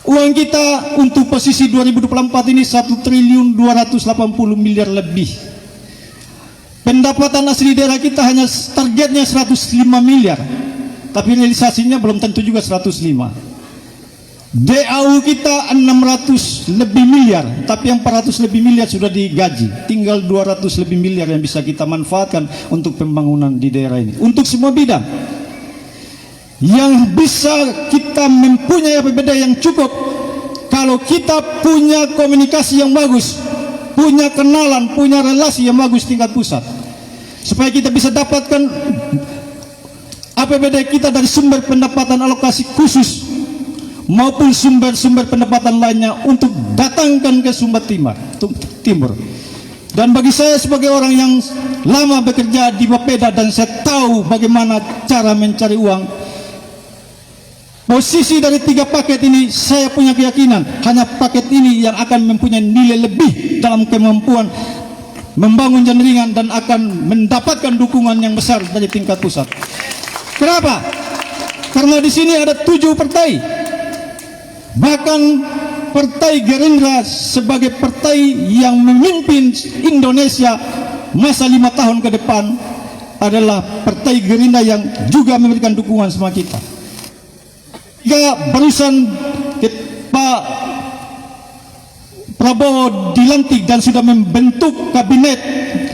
Uang kita untuk posisi 2024 ini 1.280 miliar lebih. Pendapatan asli daerah kita hanya targetnya 105 miliar, tapi realisasinya belum tentu juga 105. DAU kita 600 lebih miliar, tapi yang 400 lebih miliar sudah digaji. Tinggal 200 lebih miliar yang bisa kita manfaatkan untuk pembangunan di daerah ini. Untuk semua bidang yang bisa kita mempunyai APBD yang cukup, kalau kita punya komunikasi yang bagus, punya kenalan, punya relasi yang bagus tingkat pusat, supaya kita bisa dapatkan APBD kita dari sumber pendapatan alokasi khusus maupun sumber-sumber pendapatan lainnya untuk datangkan ke Sumba Timur. Dan bagi saya sebagai orang yang lama bekerja di Bapeda dan saya tahu bagaimana cara mencari uang, posisi dari 3 paket ini saya punya keyakinan hanya paket ini yang akan mempunyai nilai lebih dalam kemampuan membangun jaringan dan akan mendapatkan dukungan yang besar dari tingkat pusat. Kenapa? Karena di sini ada 7 partai. Bahkan Partai Gerindra sebagai partai yang memimpin Indonesia masa 5 tahun ke depan adalah Partai Gerindra yang juga memberikan dukungan sama kita. Jika barusan Pak Prabowo dilantik dan sudah membentuk kabinet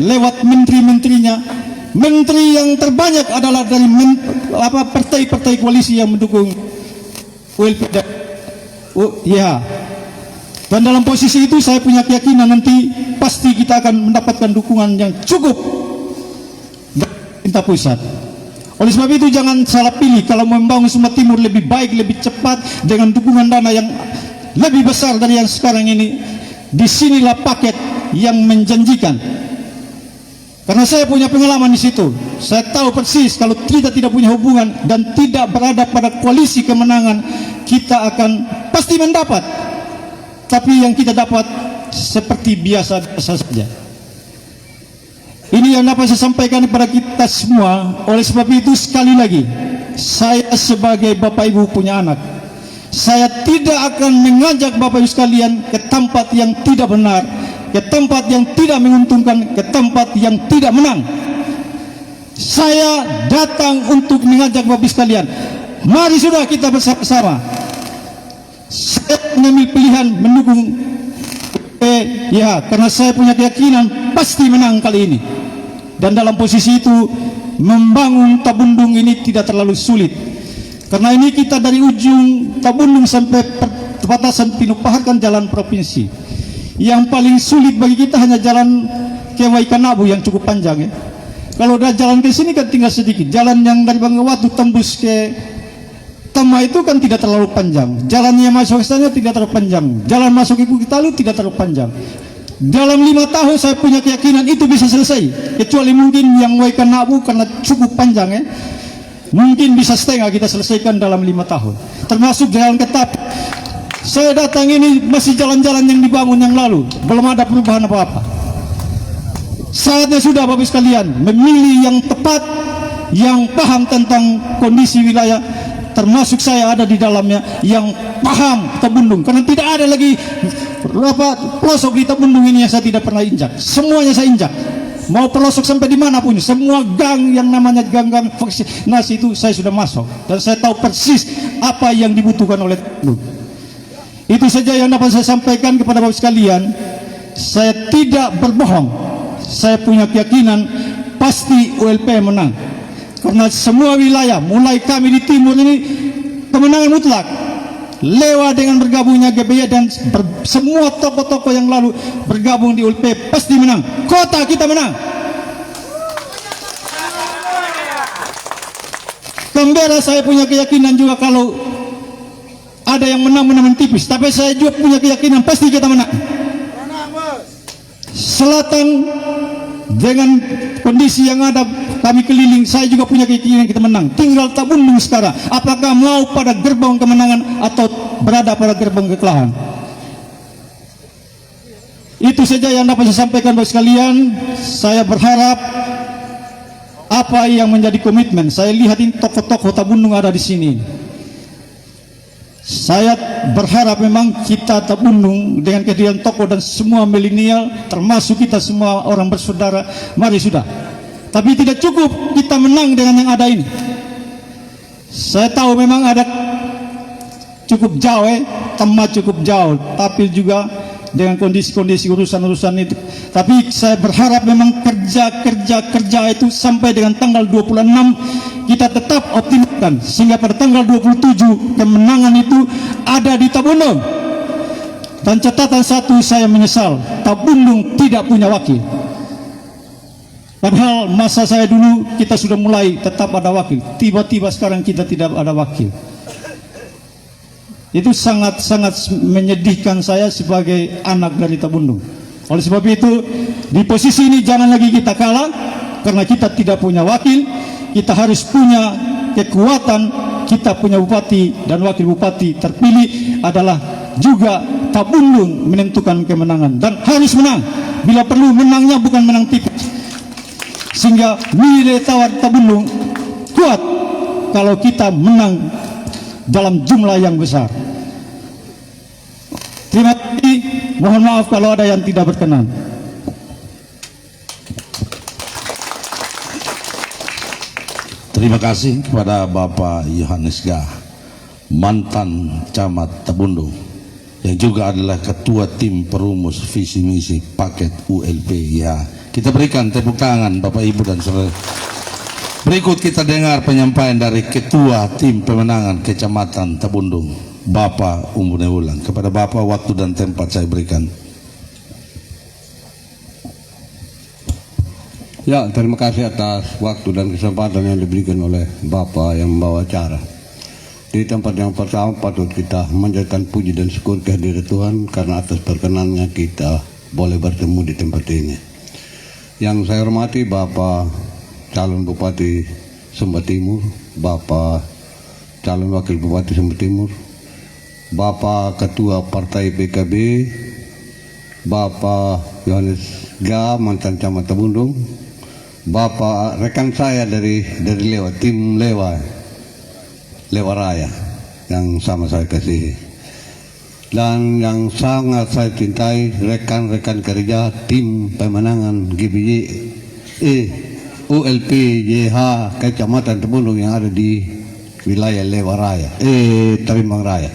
lewat menteri-menterinya, menteri yang terbanyak adalah dari partai-partai koalisi yang mendukung ULP. Ya, Dan dalam posisi itu saya punya keyakinan nanti pasti kita akan mendapatkan dukungan yang cukup dari pemerintah pusat. Oleh sebab itu jangan salah pilih kalau membangun Sumba Timur lebih baik, lebih cepat dengan dukungan dana yang lebih besar dari yang sekarang ini. Disinilah paket yang menjanjikan. Karena saya punya pengalaman di situ. Saya tahu persis kalau kita tidak punya hubungan dan tidak berada pada koalisi kemenangan, kita akan pasti mendapat. Tapi yang kita dapat seperti biasa-biasa saja. Ini yang dapat saya sampaikan kepada kita semua. Oleh sebab itu sekali lagi, saya sebagai Bapak Ibu punya anak, saya tidak akan mengajak Bapak Ibu sekalian ke tempat yang tidak benar, ke tempat yang tidak menguntungkan, ke tempat yang tidak menang. Saya datang untuk mengajak Bapak Ibu sekalian, mari sudah kita bersama-sama. Saya mengambil pilihan mendukung ya, karena saya punya keyakinan pasti menang kali ini. Dan dalam posisi itu membangun Tabundung ini tidak terlalu sulit. Karena ini kita dari ujung Tabundung sampai perbatasan Pinupahar kan jalan provinsi. Yang paling sulit bagi kita hanya jalan ke Waikanabu yang cukup panjang ya. Kalau udah jalan ke sini kan tinggal sedikit. Jalan yang dari Bangawatu tembus ke Tama itu kan tidak terlalu panjang. Jalannya masuk ke sana tidak terlalu panjang. Jalan masuk ke Bukit Talu tidak terlalu panjang. Dalam 5 tahun saya punya keyakinan itu bisa selesai. Kecuali mungkin yang Waikanabu karena cukup panjang ya. Mungkin bisa setengah kita selesaikan dalam 5 tahun. Termasuk jalan Ketap. Saya datang ini masih jalan-jalan yang dibangun yang lalu. Belum ada perubahan apa-apa. Saatnya sudah Bapak sekalian memilih yang tepat, yang paham tentang kondisi wilayah. Termasuk saya ada di dalamnya yang paham Tabundung. Karena tidak ada lagi pelosok di Tabundung ini yang saya tidak pernah injak. Semuanya saya injak. Mau pelosok sampai dimanapun, semua gang yang namanya gang-gang vaksinasi itu saya sudah masuk. Dan saya tahu persis apa yang dibutuhkan oleh Tabundung. Itu saja yang dapat saya sampaikan kepada Bapak sekalian. Saya tidak berbohong. Saya punya keyakinan pasti ULP menang. Karena semua wilayah, mulai kami di timur ini kemenangan mutlak. Lewat dengan bergabungnya GBY dan semua tokoh-tokoh yang lalu bergabung di ULP pasti menang. Kota kita menang. Canberra saya punya keyakinan juga kalau ada yang menang tipis. Tapi saya juga punya keyakinan pasti kita menang. Selatan dengan kondisi yang ada kami keliling, saya juga punya keyakinan kita menang. Tinggal Tabundung sekarang, apakah mau pada gerbang kemenangan atau berada pada gerbang kekalahan. Itu saja yang dapat saya sampaikan Bapak sekalian. Saya berharap apa yang menjadi komitmen. Saya lihat ini tokoh-tokoh Tabundung ada di sini. Saya berharap memang kita Tabundung dengan kehadiran tokoh dan semua milenial, termasuk kita semua orang bersaudara, mari sudah. Tapi tidak cukup kita menang dengan yang ada ini. Saya tahu memang ada cukup jauh Tama cukup jauh, tapi juga dengan kondisi-kondisi urusan-urusan itu. Tapi saya berharap memang kerja itu sampai dengan tanggal 26 kita tetap optimalkan sehingga pada tanggal 27 kemenangan itu ada di Tabundung. Dan catatan satu, saya menyesal Tabundung tidak punya wakil. Padahal masa saya dulu kita sudah mulai tetap ada wakil. Tiba-tiba sekarang kita tidak ada wakil. Itu sangat-sangat menyedihkan saya sebagai anak dari Tabundung. Oleh sebab itu di posisi ini jangan lagi kita kalah. Karena kita tidak punya wakil, kita harus punya kekuatan. Kita punya bupati dan wakil bupati terpilih adalah juga Tabundung menentukan kemenangan. Dan harus menang. Bila perlu menangnya bukan menang tipis. Sehingga nilai tawar Tabundung kuat kalau kita menang dalam jumlah yang besar. Terima kasih. Mohon maaf kalau ada yang tidak berkenan. Terima kasih kepada Bapak Yohanes Gah, mantan camat Tabundung, yang juga adalah ketua tim perumus visi misi paket ULP ya. Kita berikan tepuk tangan Bapak Ibu dan saudara. Berikut kita dengar penyampaian dari Ketua Tim Pemenangan Kecamatan Tabundung. Bapak Umbune Ulang. Kepada Bapak waktu dan tempat saya berikan. Ya, terima kasih atas waktu dan kesempatan yang diberikan oleh Bapak yang membawa acara. Di tempat yang pertama patut kita menjadikan puji dan syukur kehadirat Tuhan karena atas perkenannya kita boleh bertemu di tempat ini. Yang saya hormati Bapak calon Bupati Sumba Timur, Bapak calon Wakil Bupati Sumba Timur, Bapak Ketua Partai PKB, Bapak Yohanes Ga, mantan Camat Tabundung, Bapak rekan saya dari Lewa, tim Lewa Raya yang sama saya kasihi, dan yang sangat saya cintai rekan-rekan kerja tim pemenangan GBY ULP YH Kecamatan Tabundung yang ada di wilayah Lewa Raya, Tarimbang Raya,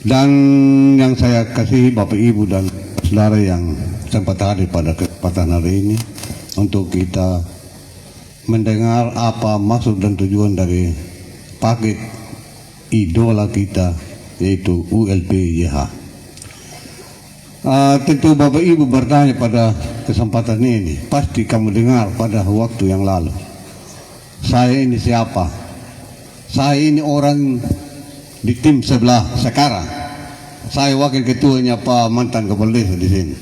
dan yang saya kasihi Bapak Ibu dan saudara yang sempat hadir pada kesempatan hari ini untuk kita mendengar apa maksud dan tujuan dari paket idola kita yaitu ULP-YH. Tentu Bapak Ibu bertanya pada kesempatan ini, pasti kamu dengar pada waktu yang lalu. Saya ini siapa? Saya ini orang di tim sebelah sekarang. Saya wakil ketuanya Pak mantan Kepala Desa di sini,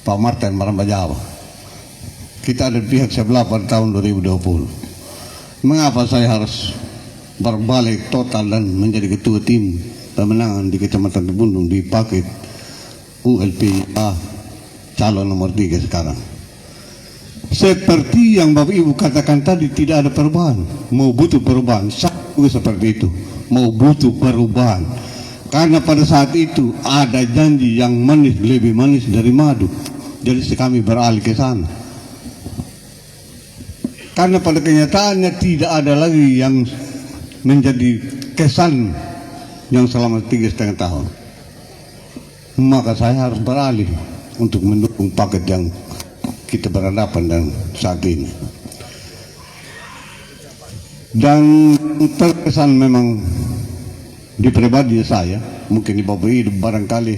Pak Martin Maramba Jawa. Kita ada di pihak sebelah pada tahun 2020. Mengapa saya harus berbalik total dan menjadi ketua tim pemenangan di Kecamatan Tabundung di paket ULP calon nomor 3 sekarang? Seperti yang Bapak Ibu katakan tadi, tidak ada perubahan. Mau butuh perubahan, saya juga seperti itu. Mau butuh perubahan. Karena pada saat itu ada janji yang manis, lebih manis dari madu. Jadi kami beralih ke sana. Karena pada kenyataannya tidak ada lagi yang menjadi kesan yang selama 3,5 tahun. Maka saya harus beralih untuk mendukung paket yang kita berhadapan dan saat ini. Dan terkesan memang di pribadi saya, mungkin di Bapak Ibu barangkali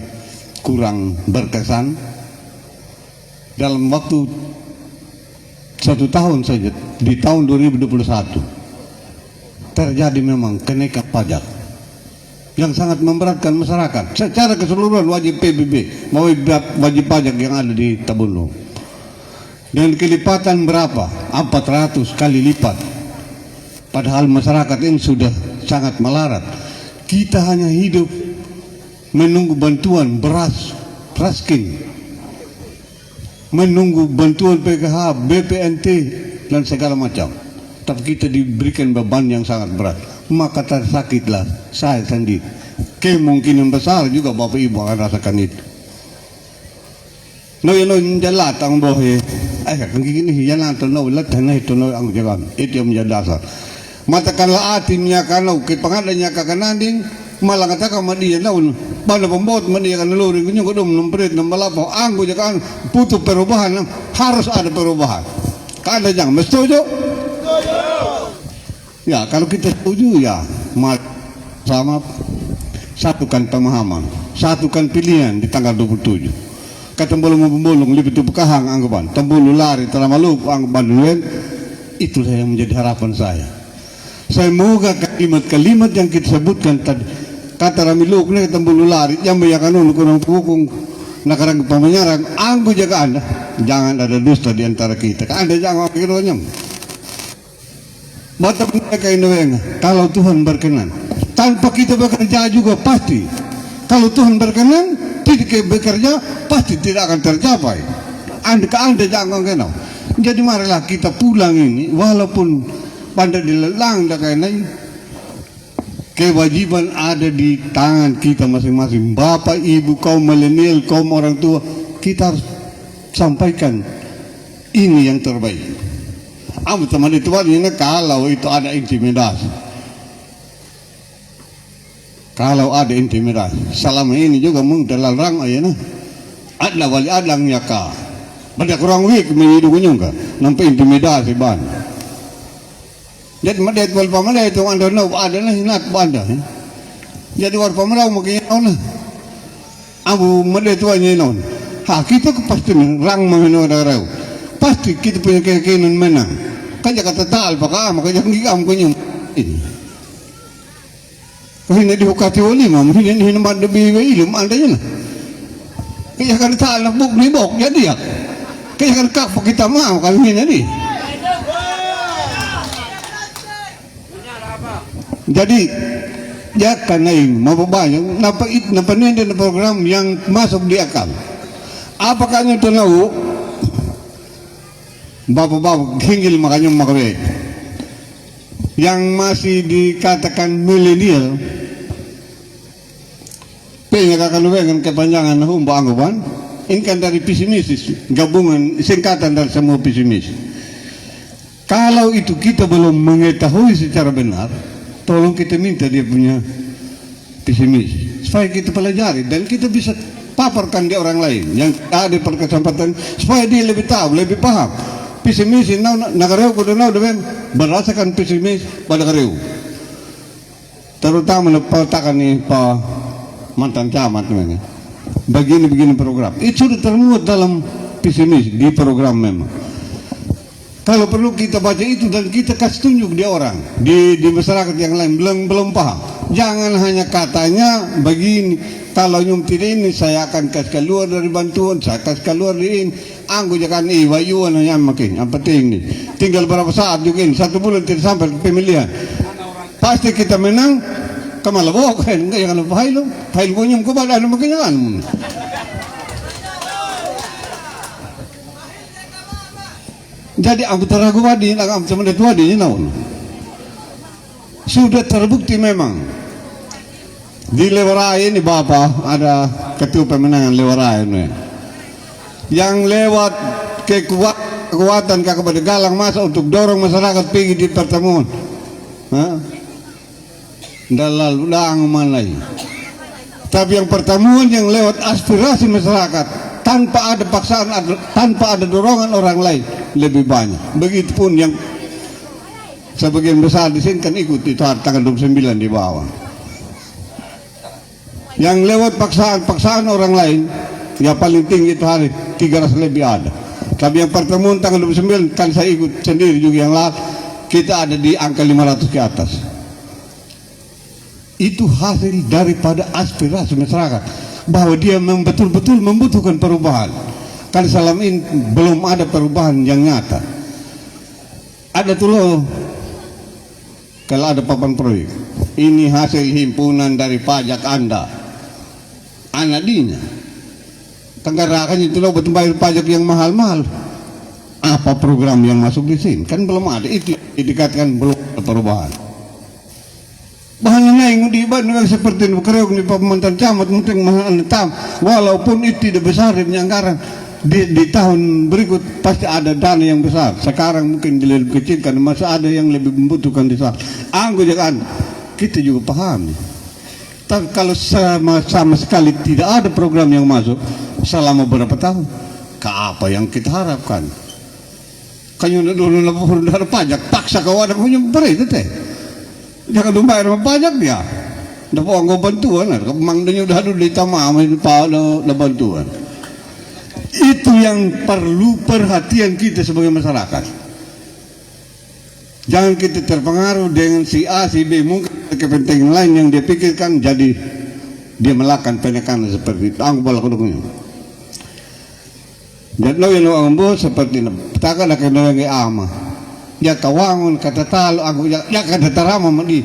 kurang berkesan. Dalam waktu 1 tahun saja di tahun 2021 terjadi memang kenaikan pajak yang sangat memberatkan masyarakat secara keseluruhan, wajib PBB, wajib pajak yang ada di Tabundung. Dan kelipatan berapa? 400 kali lipat. Padahal masyarakat ini sudah sangat melarat. Kita hanya hidup menunggu bantuan beras, raskin, menunggu bantuan PKH, BPNT, dan segala macam. Tapi kita diberikan beban yang sangat berat. Maka tersakitlah saya sendiri. Kemungkinan besar juga Bapak Ibu akan rasakan itu. Noy jalat ang bohe. Kung kini hiyan to no lat na ito no ang jagan. Itu yang menjadi dasar. Matakanlah atimnya kanau ke pangalannya kakananding malang kata ka madiya naun. Pada pembot madiya kan luring kunyo kodom numpret nambalapo anggo jakan putu perubahan, harus ada perubahan. Kada jang setuju? Ya, kalau kita setuju ya sama satukan pemahaman, satukan pilihan di tanggal 27. Katembulung lebih tu bekahang anggapan, tembulu lari terlalu anggapan duluan. Itulah yang menjadi harapan saya. Saya moga kalimat-kalimat yang kita sebutkan tadi, kata ramiluk ni tembulu lari, yang bayakan kurang pukung nakarang pemanyarang, anggo jaga anda, jangan ada dusta di antara kita. Anda jangan akhirnya. Mata mereka ini kalau Tuhan berkenan, tanpa kita bekerja juga pasti. Kalau Tuhan berkenan, tidak bekerja pasti tidak akan tercapai. Anda jangan kenal. Jadi marilah kita pulang ini, walaupun pada dilelang dah kena, kewajiban ada di tangan kita masing-masing. Bapak, Ibu, kaum milenial, kaum orang tua, kita harus sampaikan ini yang terbaik. Teman itu ini kalau itu ada intimidasi, selama ini juga mung dalarang aja na, ada wali adang ya ka, pada kurang week mengidu kunyung ka, nampak intimidasi ban. Jadi madet wal pamala itu anda no ada na hinat banda. Jadi war pamala mo kaya na. Abu madet wa ni non. Ha kita ko pasti rang mangino raw. Pasti kita punya keyakinan menang. Kaya kata tal baka makanya ngigam ko yung kasi na dihukati uli mam hinamad na bigay ilum anda yun. Kaya kan tal na buk ni bok jadi ya. Kaya kan kapag kita mau kan ini. Jadi ya karena ini mapabanyak napaninda na program yang masuk di akal. Apakah itu tahu? Bapak-bapak hinggil makanya makawet. Yang masih dikatakan milenial, pengen kepanjangan humba anggapan, ini kan dari pesimis, gabungan singkatan dari semua pesimis. Kalau itu kita belum mengetahui secara benar, tolong kita minta dia punya pesimis supaya kita pelajari dan kita bisa paparkan di orang lain yang ada perkesempatan supaya dia lebih tahu, lebih paham. Pesimis nakareu kudu nau dengan berasakan pesimis pada kareu. Terutama letakkan nih Pak mantan camat namanya. Begini program. Itu sudah termuat dalam pesimis di program memang. Kalau perlu kita baca itu dan kita kasih tunjuk di orang di masyarakat yang lain belum paham. Jangan hanya katanya begini. Kalau nyumtir ini saya akan kasih keluar dari bantuan, saya kasih keluar di ini. Anggo jangan wayuan hanya makin. Yang penting nih. Tinggal berapa saat juga ini 1 bulan tidak sampai pemilihan. Pasti kita menang. Kamalabok kan enggak jangan lupa file kunyum ko ba ano makinyan. Jadi anggota ragu wadi, ang sama itu wadi naon. Sudah terbukti memang di Lewarai ini Bapak ada ketua pemenangan Lewarai ini. Yang lewat kekuatan kepada galang masa untuk dorong masyarakat pergi di pertemuan. Dalal ulang malai. Tapi yang pertemuan yang lewat aspirasi masyarakat tanpa ada paksaan, tanpa ada dorongan orang lain lebih banyak. Begitupun yang sebagian besar di sini kan ikut itu tanggal 29 di bawah. Yang lewat paksaan orang lain ya paling tinggi itu hari 300 lebih ada. Tapi yang pertemuan tanggal 29 kan saya ikut sendiri juga yang lain kita ada di angka 500 ke atas. Itu hasil daripada aspirasi masyarakat bahwa dia betul-betul membutuhkan perubahan. Kan selama ini belum ada perubahan yang nyata. Ada tuh loh kalau ada papan proyek. Ini hasil himpunan dari pajak Anda. Anadinya. Tenggarakan itu loh betul bayar pajak yang mahal-mahal. Apa program yang masuk di sini? Kan belum ada. Itu dikatakan belum ada perubahan. Bahannya naik di Bandung seperti kerjaan di pemantan camat mungkin mahal tam walaupun itu tidak besar di anggaran di tahun berikut pasti ada dana yang besar. Sekarang mungkin lebih kecil karena masih ada yang lebih membutuhkan di sana. Anggojakan kita juga paham. Tapi kalau sama sekali tidak ada program yang masuk selama berapa tahun, ke apa yang kita harapkan? Kayaknya dulu lapor pajak paksa kawan punya berita teh. Jangan lupa bayar pajak dia. Dapat anggo bantuan, kemang dia udah ada di tamam itu pada bantuan. Itu yang perlu perhatian kita sebagai masyarakat. Jangan kita terpengaruh dengan si A, si B, mungkin kepentingan lain yang dia pikirkan, jadi dia melakukan penekanan seperti itu. Anggo bola kedukungnya. Jadi yang orang bos seperti itu. Takkan akan orang ama. Ya kawangun kata talo aku ya kata tarama mandi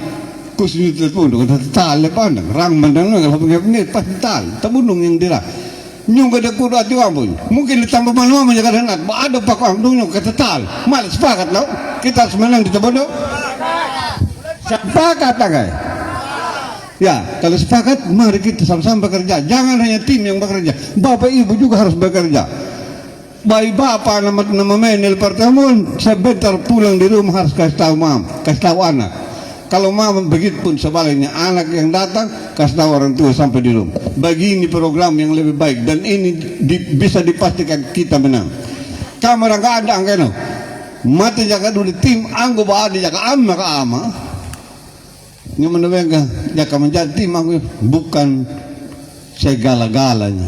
kusni telepon kata talo pandang rang mandang kalau pengen pas tal tabunung yang dira nyung kada kudu ati wambun mungkin ditambah manual menjaga anak ada pak wambung kata tal mal sepakat lo kita semenang di tabono sepakat agak ya kalau sepakat mari kita sama-sama bekerja jangan hanya tim yang bekerja bapak ibu juga harus bekerja. Baik bapak nama menel pertemuan sebentar pulang di rumah harus kasih tahu mam, kasih tahu anak. Kalau mam begitu pun sebaliknya anak yang datang kasih tahu orang tua sampai di rumah. Begini program yang lebih baik dan ini bisa dipastikan kita menang. Kamera nggak ada angkano. mati jaka dulu tim anggo ba ada jaka ama ka ama ni menawega jaka menjadi tim anggo bukan segala-galanya.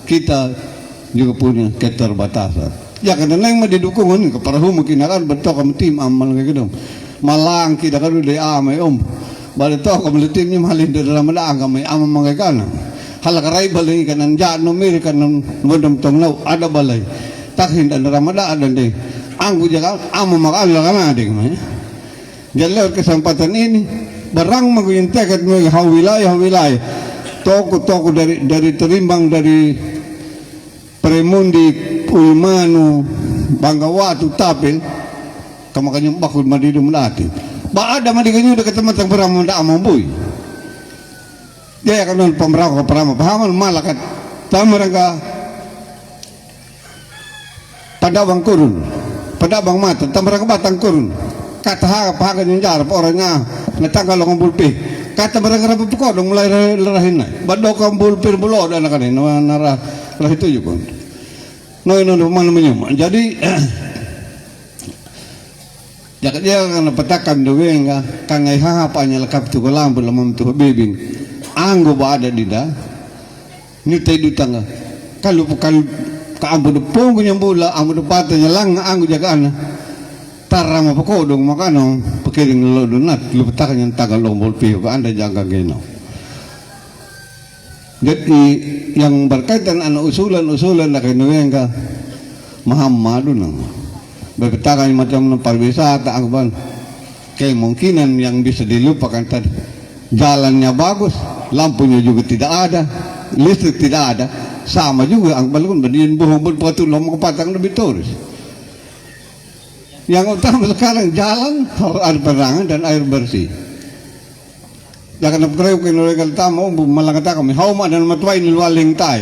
Kita juga punya keterbatasan. Ya karena nang didukung ni kaparahu mungkin akan betok kam tim amal gitu. Malang kita kan udah amai balik to kam tim ni malin dalam daang kami ama mangkana. Halakarai balai kanan jano mir kanan bodom tonglau ada balai. Takhin dan Ramadan ada deh. Anggu jaga ama makala kana ding. Jadi kesempatan ini barang mengintekat wilayah toko dari terimbang dari Premundi Ulmanu Banggawatu Tapil kamakanyang bakul madidum natin ba ada madiganyo dekat teman-teman beramon da amamboy dia kanon pamrako parama pahaman malakat tamaranga padabang kurun padabang mata tamaranga batang kurun kata pahagan yung jarap orangnya natanggal ang bulpi kata barang rapi pukodong mulai lerahin na badok ang bulpir bulo dan kanin nara itu juga no mana menyuma jadi jakat dia kan petakan doeng kan ngai hapanya lekap tu kolam belum tu bebing anggo ba ada dida ni tay dutanga kalau kaambo de pongo nyambula ambo de patanya lang anggo jagaan tarama pakodong makano pakiring lodonat lu petakan yang tagal lombol pio ka anda jaga geno. Jadi yang berkaitan anak usulan na kinuweng ka Muhammadu nang berpetakan macam pariwisata ang ban kemungkinan yang bisa dilupakan tadi jalannya bagus, lampunya juga tidak ada, listrik tidak ada, sama juga ang balon berdiri bohong berpatulong kepatang lebih turis. Yang utama sekarang jalan harus ada penerangan dan air bersih. Jangan berkeruh ke nolakal tamu malangkata kami hauma dan matuai nilualing tay.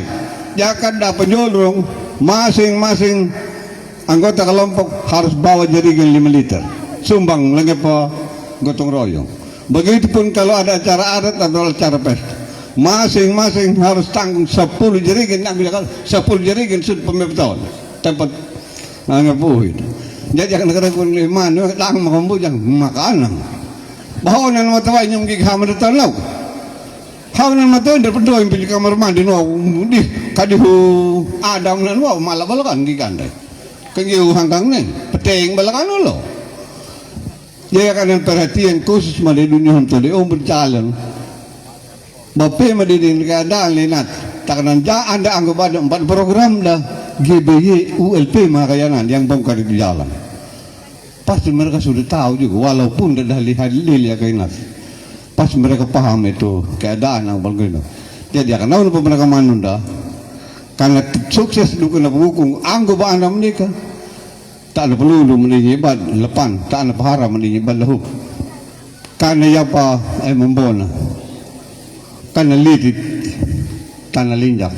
Jangan dapat penyolong masing-masing anggota kelompok harus bawa jerigen 5 liter sumbang lagi po gotong royong. Begitupun kalau ada acara adat atau acara pesta masing-masing harus tanggung 10 jerigen ambil 10 jerigen sud pembeton tempat ngapuhin. Jadi jangan kerukun 5 lang makambujang makanan. Bahawa nan matawai nyong gighaman da tanaw. Haw nan matawai da pedoy pili kamar mandi no di kadihu Adam nan wa malabalakan giganday. Kangiu hanggang nen peteng balakan lo. Jadi akan perhatian khusus pada dunia untuk berjalan. Bapak madidin keadaan lenat. Takanan ja anda anggap ada 4 program dah GBY ULP makayanan yang bongkar di jalan. Pasti mereka sudah tahu juga walaupun dah lihat ya kainat. Pasti mereka paham itu keadaan yang begitu. Jadi akan tahu mereka manunda karena sukses dukun hukum anggap anda menikah tak ada perlu menyibat lepan tak ada pahara menyibat lahu karena apa membona karena litit tanah linjak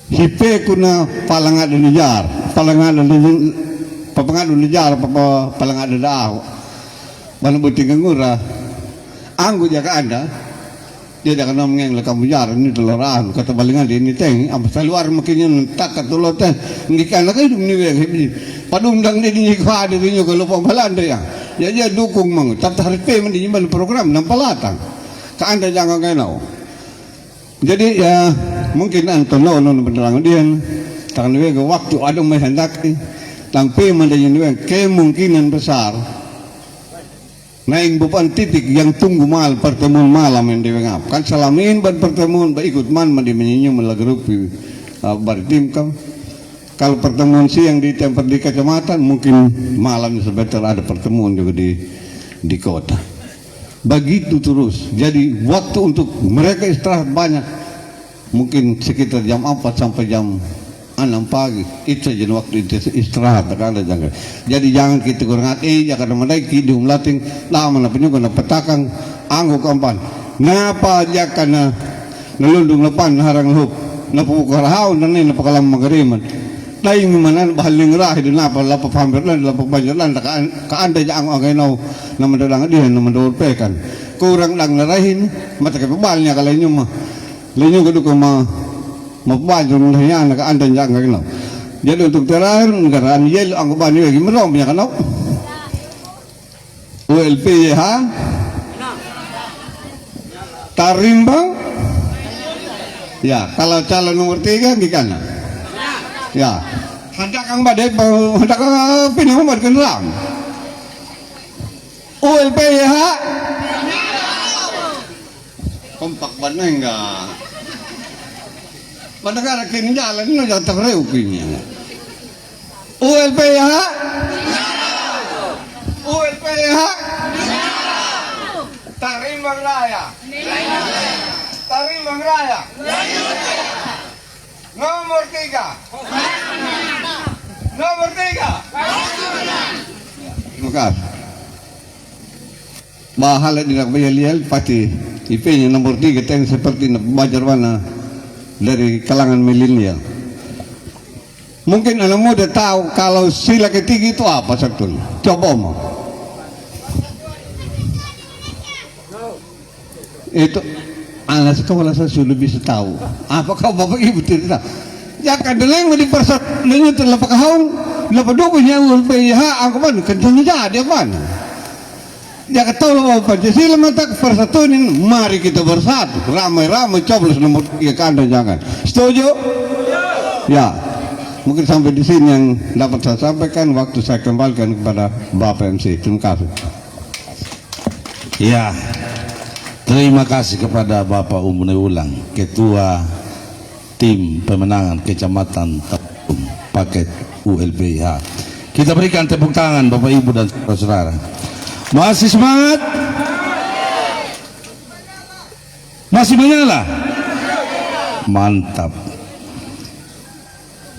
hipe kuna palangan nijar palangan papangado nijar palangan daaw mana buting ngura anggo jaga anda dia dah kena mengeng lekam bujar ini teloran kata balingan di ini teng apa saluar makin tak katulot teh ngikan lagi dum ni padundang ni ka di rinyo kalau pambalanda ya dia dukung mang tapi hari pe mandi nyimban program nang palatang ka anda jangan kenau jadi ya mungkin anton no penerangan dia tangan we waktu ada mai hendak tang pe mandi nyimban kemungkinan besar naing bupan titik yang tunggu mal pertemuan malam yang diwengap kan salamin ban pertemuan ba ikut man mandi menyinyum melagrupi baritim kam kalau pertemuan siang di tempat di kecamatan mungkin malam sebentar ada pertemuan juga di kota begitu terus jadi waktu untuk mereka istirahat banyak mungkin sekitar jam 4 sampai jam 6 pagi itu saja waktu istirahat jangan. Jadi jangan kita kurang hati jangan menaik kidung lating lama na penyuga na petakang anggo kampan ngapa aja kana nalundung lepan harang lup na pukarahaw na na pakalam magariman laing manan bahaling rahi din napa lapa pamberlan lapa banyalan kaanda jang ang againaw na madalang adihan na madorpekan kurang lang narahin matakapabalnya kalaynyong ma lainyo kadukang mapabayo ng lahiyan nakaandan niya ang Jadi untuk terakhir negaraan yel anggapan lagi merom ya kan? ULPYH Tarimbang. Ya, kalau calon nomor 3 gimana? Ya, hendak kang badai, hendak pindah umat kenderaan. ULPYH kompak mana enggak? Pada cara kini jalan ini jangan terreu kini. ULPYH, ULPYH, Tarimbang Raya, Tarimbang Raya, nomor 3, nomor 3. Terima kasih. Bahala di nak bayar pasti IP-nya nomor 3 yang seperti belajar mana dari kalangan milenial. Mungkin anak muda tahu kalau sila ketiga itu apa sebetulnya. Coba mau. Itu anak sekolah saya sudah bisa tahu. Apakah bapak ibu tidak tahu? Ya kadang-kadang mau dipersat, lainnya terlalu kahong, lepas dua punya ULPYH, aku mana kencangnya jadi mana? Ya ketahulah bahwa Pancasila mata persatuan, mari kita bersatu, ramai-ramai coblos nomor 3 kandang jangan. Setuju? Ya, mungkin sampai di sini yang dapat saya sampaikan. Waktu saya kembalikan kepada Bapak MC. Terima kasih. Ya, terima kasih kepada Bapak Umune Ulang, Ketua Tim Pemenangan Kecamatan Tapung Paket ULPYH. Kita berikan tepuk tangan Bapak Ibu dan saudara-saudara. Masih semangat? Masih menyala? Mantap.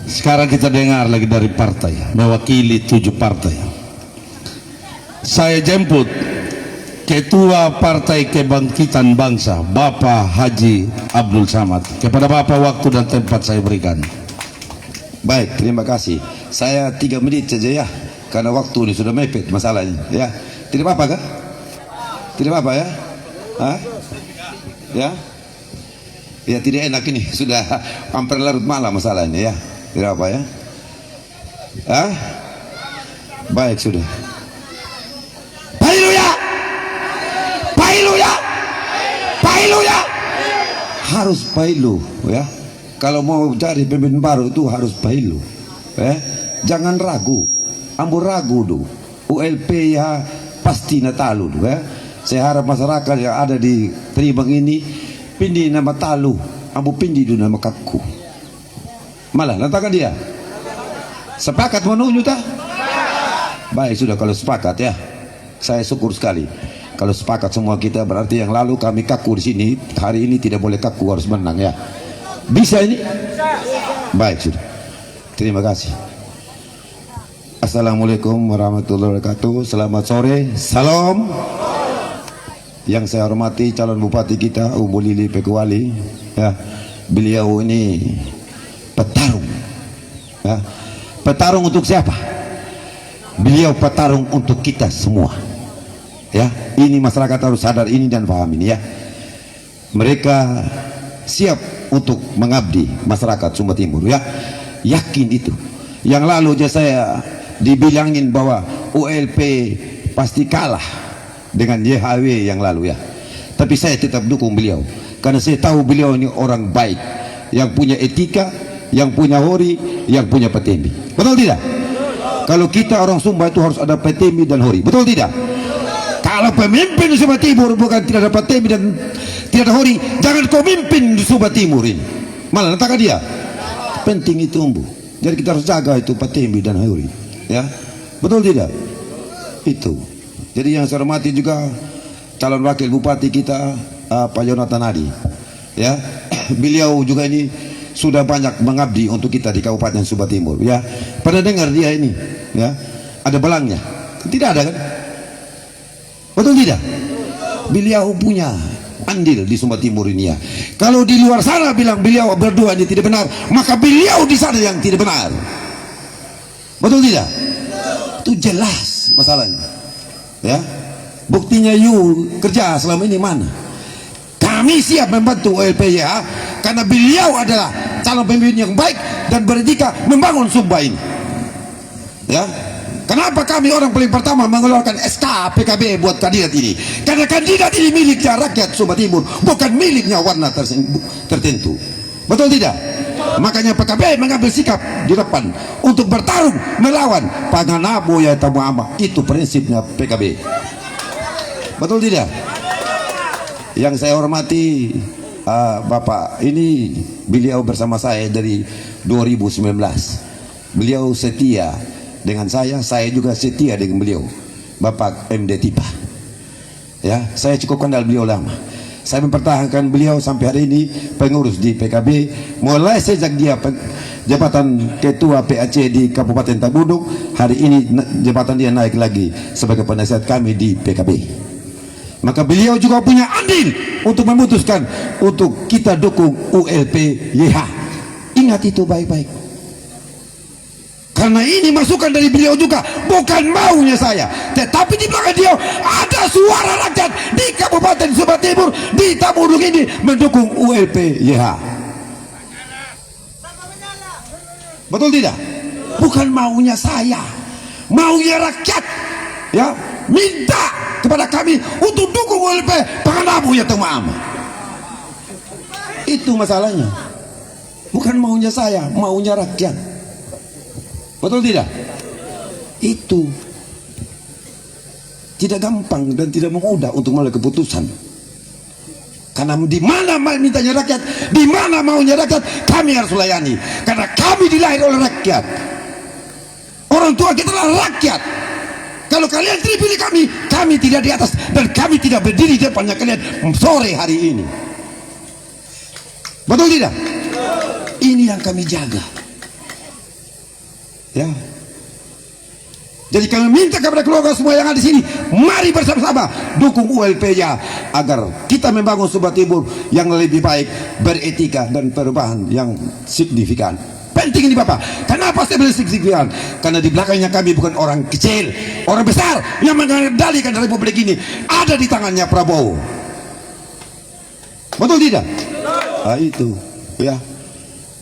Sekarang kita dengar lagi dari partai, mewakili 7 partai. Saya jemput Ketua Partai Kebangkitan Bangsa, Bapak Haji Abdul Samad. Kepada Bapak waktu dan tempat saya berikan. Baik, terima kasih. Saya 3 menit saja ya, karena waktu ini sudah mepet masalahnya ya. Tidak apa-apa kah? Tidak apa-apa ya? Hah? Ya? Ya tidak enak ini, sudah hampir larut malam masalahnya ya. Tidak apa ya? Hah? Baik sudah. Haleluya! Haleluya! Haleluya! Harus pailu ya. Kalau mau cari pemimpin baru itu harus pailu. Ya. Jangan ragu. Ambo ragu do. ULPYH pasti natalu ya. Saya harap masyarakat yang ada di Tarimbang ini pindi nama talu, ambo pindi du nama kakku. Malah lantakan dia. Sepakat menuju tak? Baik sudah kalau sepakat ya. Saya syukur sekali. Kalau sepakat semua kita berarti yang lalu kami kaku di sini, hari ini tidak boleh kaku, harus menang ya. Bisa ini? Baik sudah. Terima kasih. Assalamualaikum warahmatullahi wabarakatuh. Selamat sore. Salam. Yang saya hormati calon bupati kita Umbu Lili Pekuali ya. Beliau ini petarung ya. Petarung untuk siapa? Beliau petarung untuk kita semua ya. Ini masyarakat harus sadar ini dan paham ini ya. Mereka siap untuk mengabdi masyarakat Sumba Timur ya. Yakin itu. Yang lalu aja saya dibilangin bahwa ULP pasti kalah dengan YHW yang lalu ya. Tapi saya tetap dukung beliau karena saya tahu beliau ini orang baik yang punya etika, yang punya hori, yang punya petembi. Betul tidak? Kalau kita orang Sumba itu harus ada petembi dan hori. Betul tidak? Kalau pemimpin di Sumba Timur bukan tidak ada petembi dan tidak ada hori, jangan kau mimpin di Sumba Timur ini. Malah nanti dia. Penting itu umbu. Jadi kita harus jaga itu petembi dan hori. Ya, betul tidak? Itu. Jadi yang saya hormati juga calon wakil bupati kita Pak Jonathan Adi. Ya, beliau juga ini sudah banyak mengabdi untuk kita di Kabupaten Sumba Timur. Ya, pada dengar dia ini, ya, ada belangnya? Tidak ada kan? Betul tidak? Beliau punya andil di Sumba Timur ini ya. Kalau di luar sana bilang beliau berdua ini tidak benar, maka beliau di sana yang tidak benar. Betul tidak? Itu jelas masalahnya. Ya. Buktinya you kerja selama ini mana? Kami siap membantu ULPYH karena beliau adalah calon pemimpin yang baik dan beretika membangun Sumba ini. Ya, kenapa kami orang paling pertama mengeluarkan SK PKB buat kandidat ini? Karena kandidat ini miliknya rakyat Sumba Timur, bukan miliknya warna tertentu. Betul tidak? Makanya PKB mengambil sikap di depan untuk bertarung melawan Panganabo ya Tamuama. Itu prinsipnya PKB. Betul tidak? Yang saya hormati Bapak ini, beliau bersama saya dari 2019. Beliau setia dengan saya juga setia dengan beliau, Bapak MD Tipa. Ya, saya cukup kenal beliau lama. Saya mempertahankan beliau sampai hari ini pengurus di PKB, mulai sejak dia jabatan ketua PAC di Kabupaten Tabundung. Hari ini jabatan dia naik lagi sebagai penasihat kami di PKB. Maka beliau juga punya andil untuk memutuskan untuk kita dukung ULP YH. Ingat itu baik-baik. Karena ini masukan dari beliau juga, bukan maunya saya, tetapi di belakang dia ada suara rakyat di Kabupaten Sumba Timur, di Tabundung ini mendukung ULP YH. Betul tidak? Bukan maunya saya, maunya rakyat. Ya, minta kepada kami untuk dukung ULP Panganabo ya Tamuama. Itu masalahnya. Bukan maunya saya, maunya rakyat. Betul tidak? Itu tidak gampang dan tidak mudah untuk mengambil keputusan. Karena di mana mintanya rakyat, di mana maunya rakyat, kami harus layani. Karena kami dilahir oleh rakyat. Orang tua kita adalah rakyat. Kalau kalian tidak pilih kami tidak di atas, dan kami tidak berdiri di depannya kalian sore hari ini. Betul tidak? Ini yang kami jaga. Ya. Jadi kami minta kepada keluarga semua yang ada di sini, mari bersama-sama dukung ULP ya, agar kita membangun Sumba Timur yang lebih baik, beretika dan perubahan yang signifikan. Penting ini Bapak. Kenapa saya bilang signifikan? Karena di belakangnya kami bukan orang kecil, orang besar yang mengendalikan Republik ini ada di tangannya Prabowo. Betul tidak? Nah, itu ya.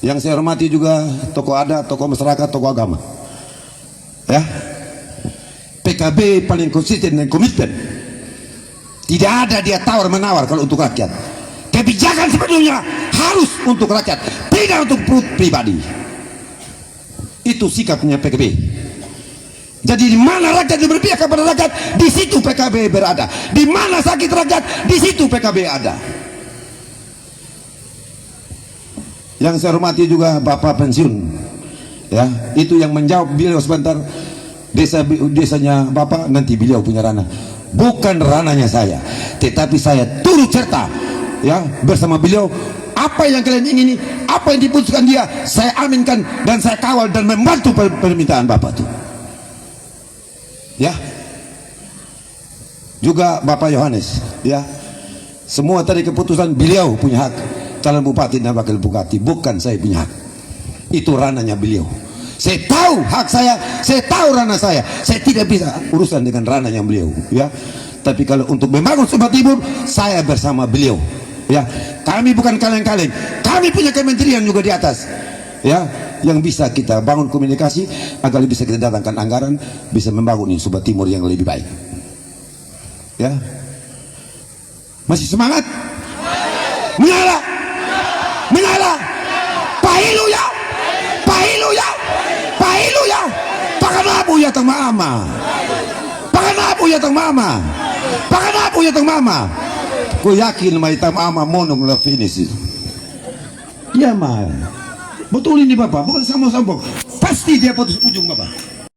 Yang saya hormati juga tokoh adat, tokoh masyarakat, tokoh agama. Ya, PKB paling konsisten dan komitmen. Tidak ada dia tawar menawar kalau untuk rakyat. Kebijakan sepenuhnya harus untuk rakyat, tidak untuk perut pribadi. Itu sikapnya PKB. Jadi di mana rakyat berpihak kepada rakyat, di situ PKB berada. Di mana sakit rakyat, di situ PKB ada. Yang saya hormati juga Bapak pensiun, ya, itu yang menjawab beliau sebentar. Desanya Bapak nanti beliau punya ranah, bukan ranahnya saya, tetapi saya turut serta, ya, bersama beliau. Apa yang kalian ingini, apa yang diputuskan dia, saya aminkan dan saya kawal dan membantu permintaan Bapak itu. Ya, juga Bapak Yohanes, ya, semua tadi keputusan beliau punya hak. Calon bupati dan wakil bupati, bukan saya punya hak. Itu ranahnya beliau. Saya tahu hak saya tahu ranah saya tidak bisa urusan dengan ranahnya beliau, ya. Tapi kalau untuk membangun Sumba Timur, saya bersama beliau, ya. Kami bukan kaleng-kaleng, kami punya kementerian juga di atas, ya, yang bisa kita bangun komunikasi agar bisa kita datangkan anggaran, bisa membangun Sumba Timur yang lebih baik, ya. Masih semangat? Menyala, menyala, pahiluya, pahiluya, pahiluya, Panganabo ya Tamuama, Panganabo ya Tamuama, Panganabo ya Tamuama. Ku yakin may Tamuama monong la finish. Ya mah, betul ini Bapak, bukan sama-sama. Pasti dia putus ujung Bapak.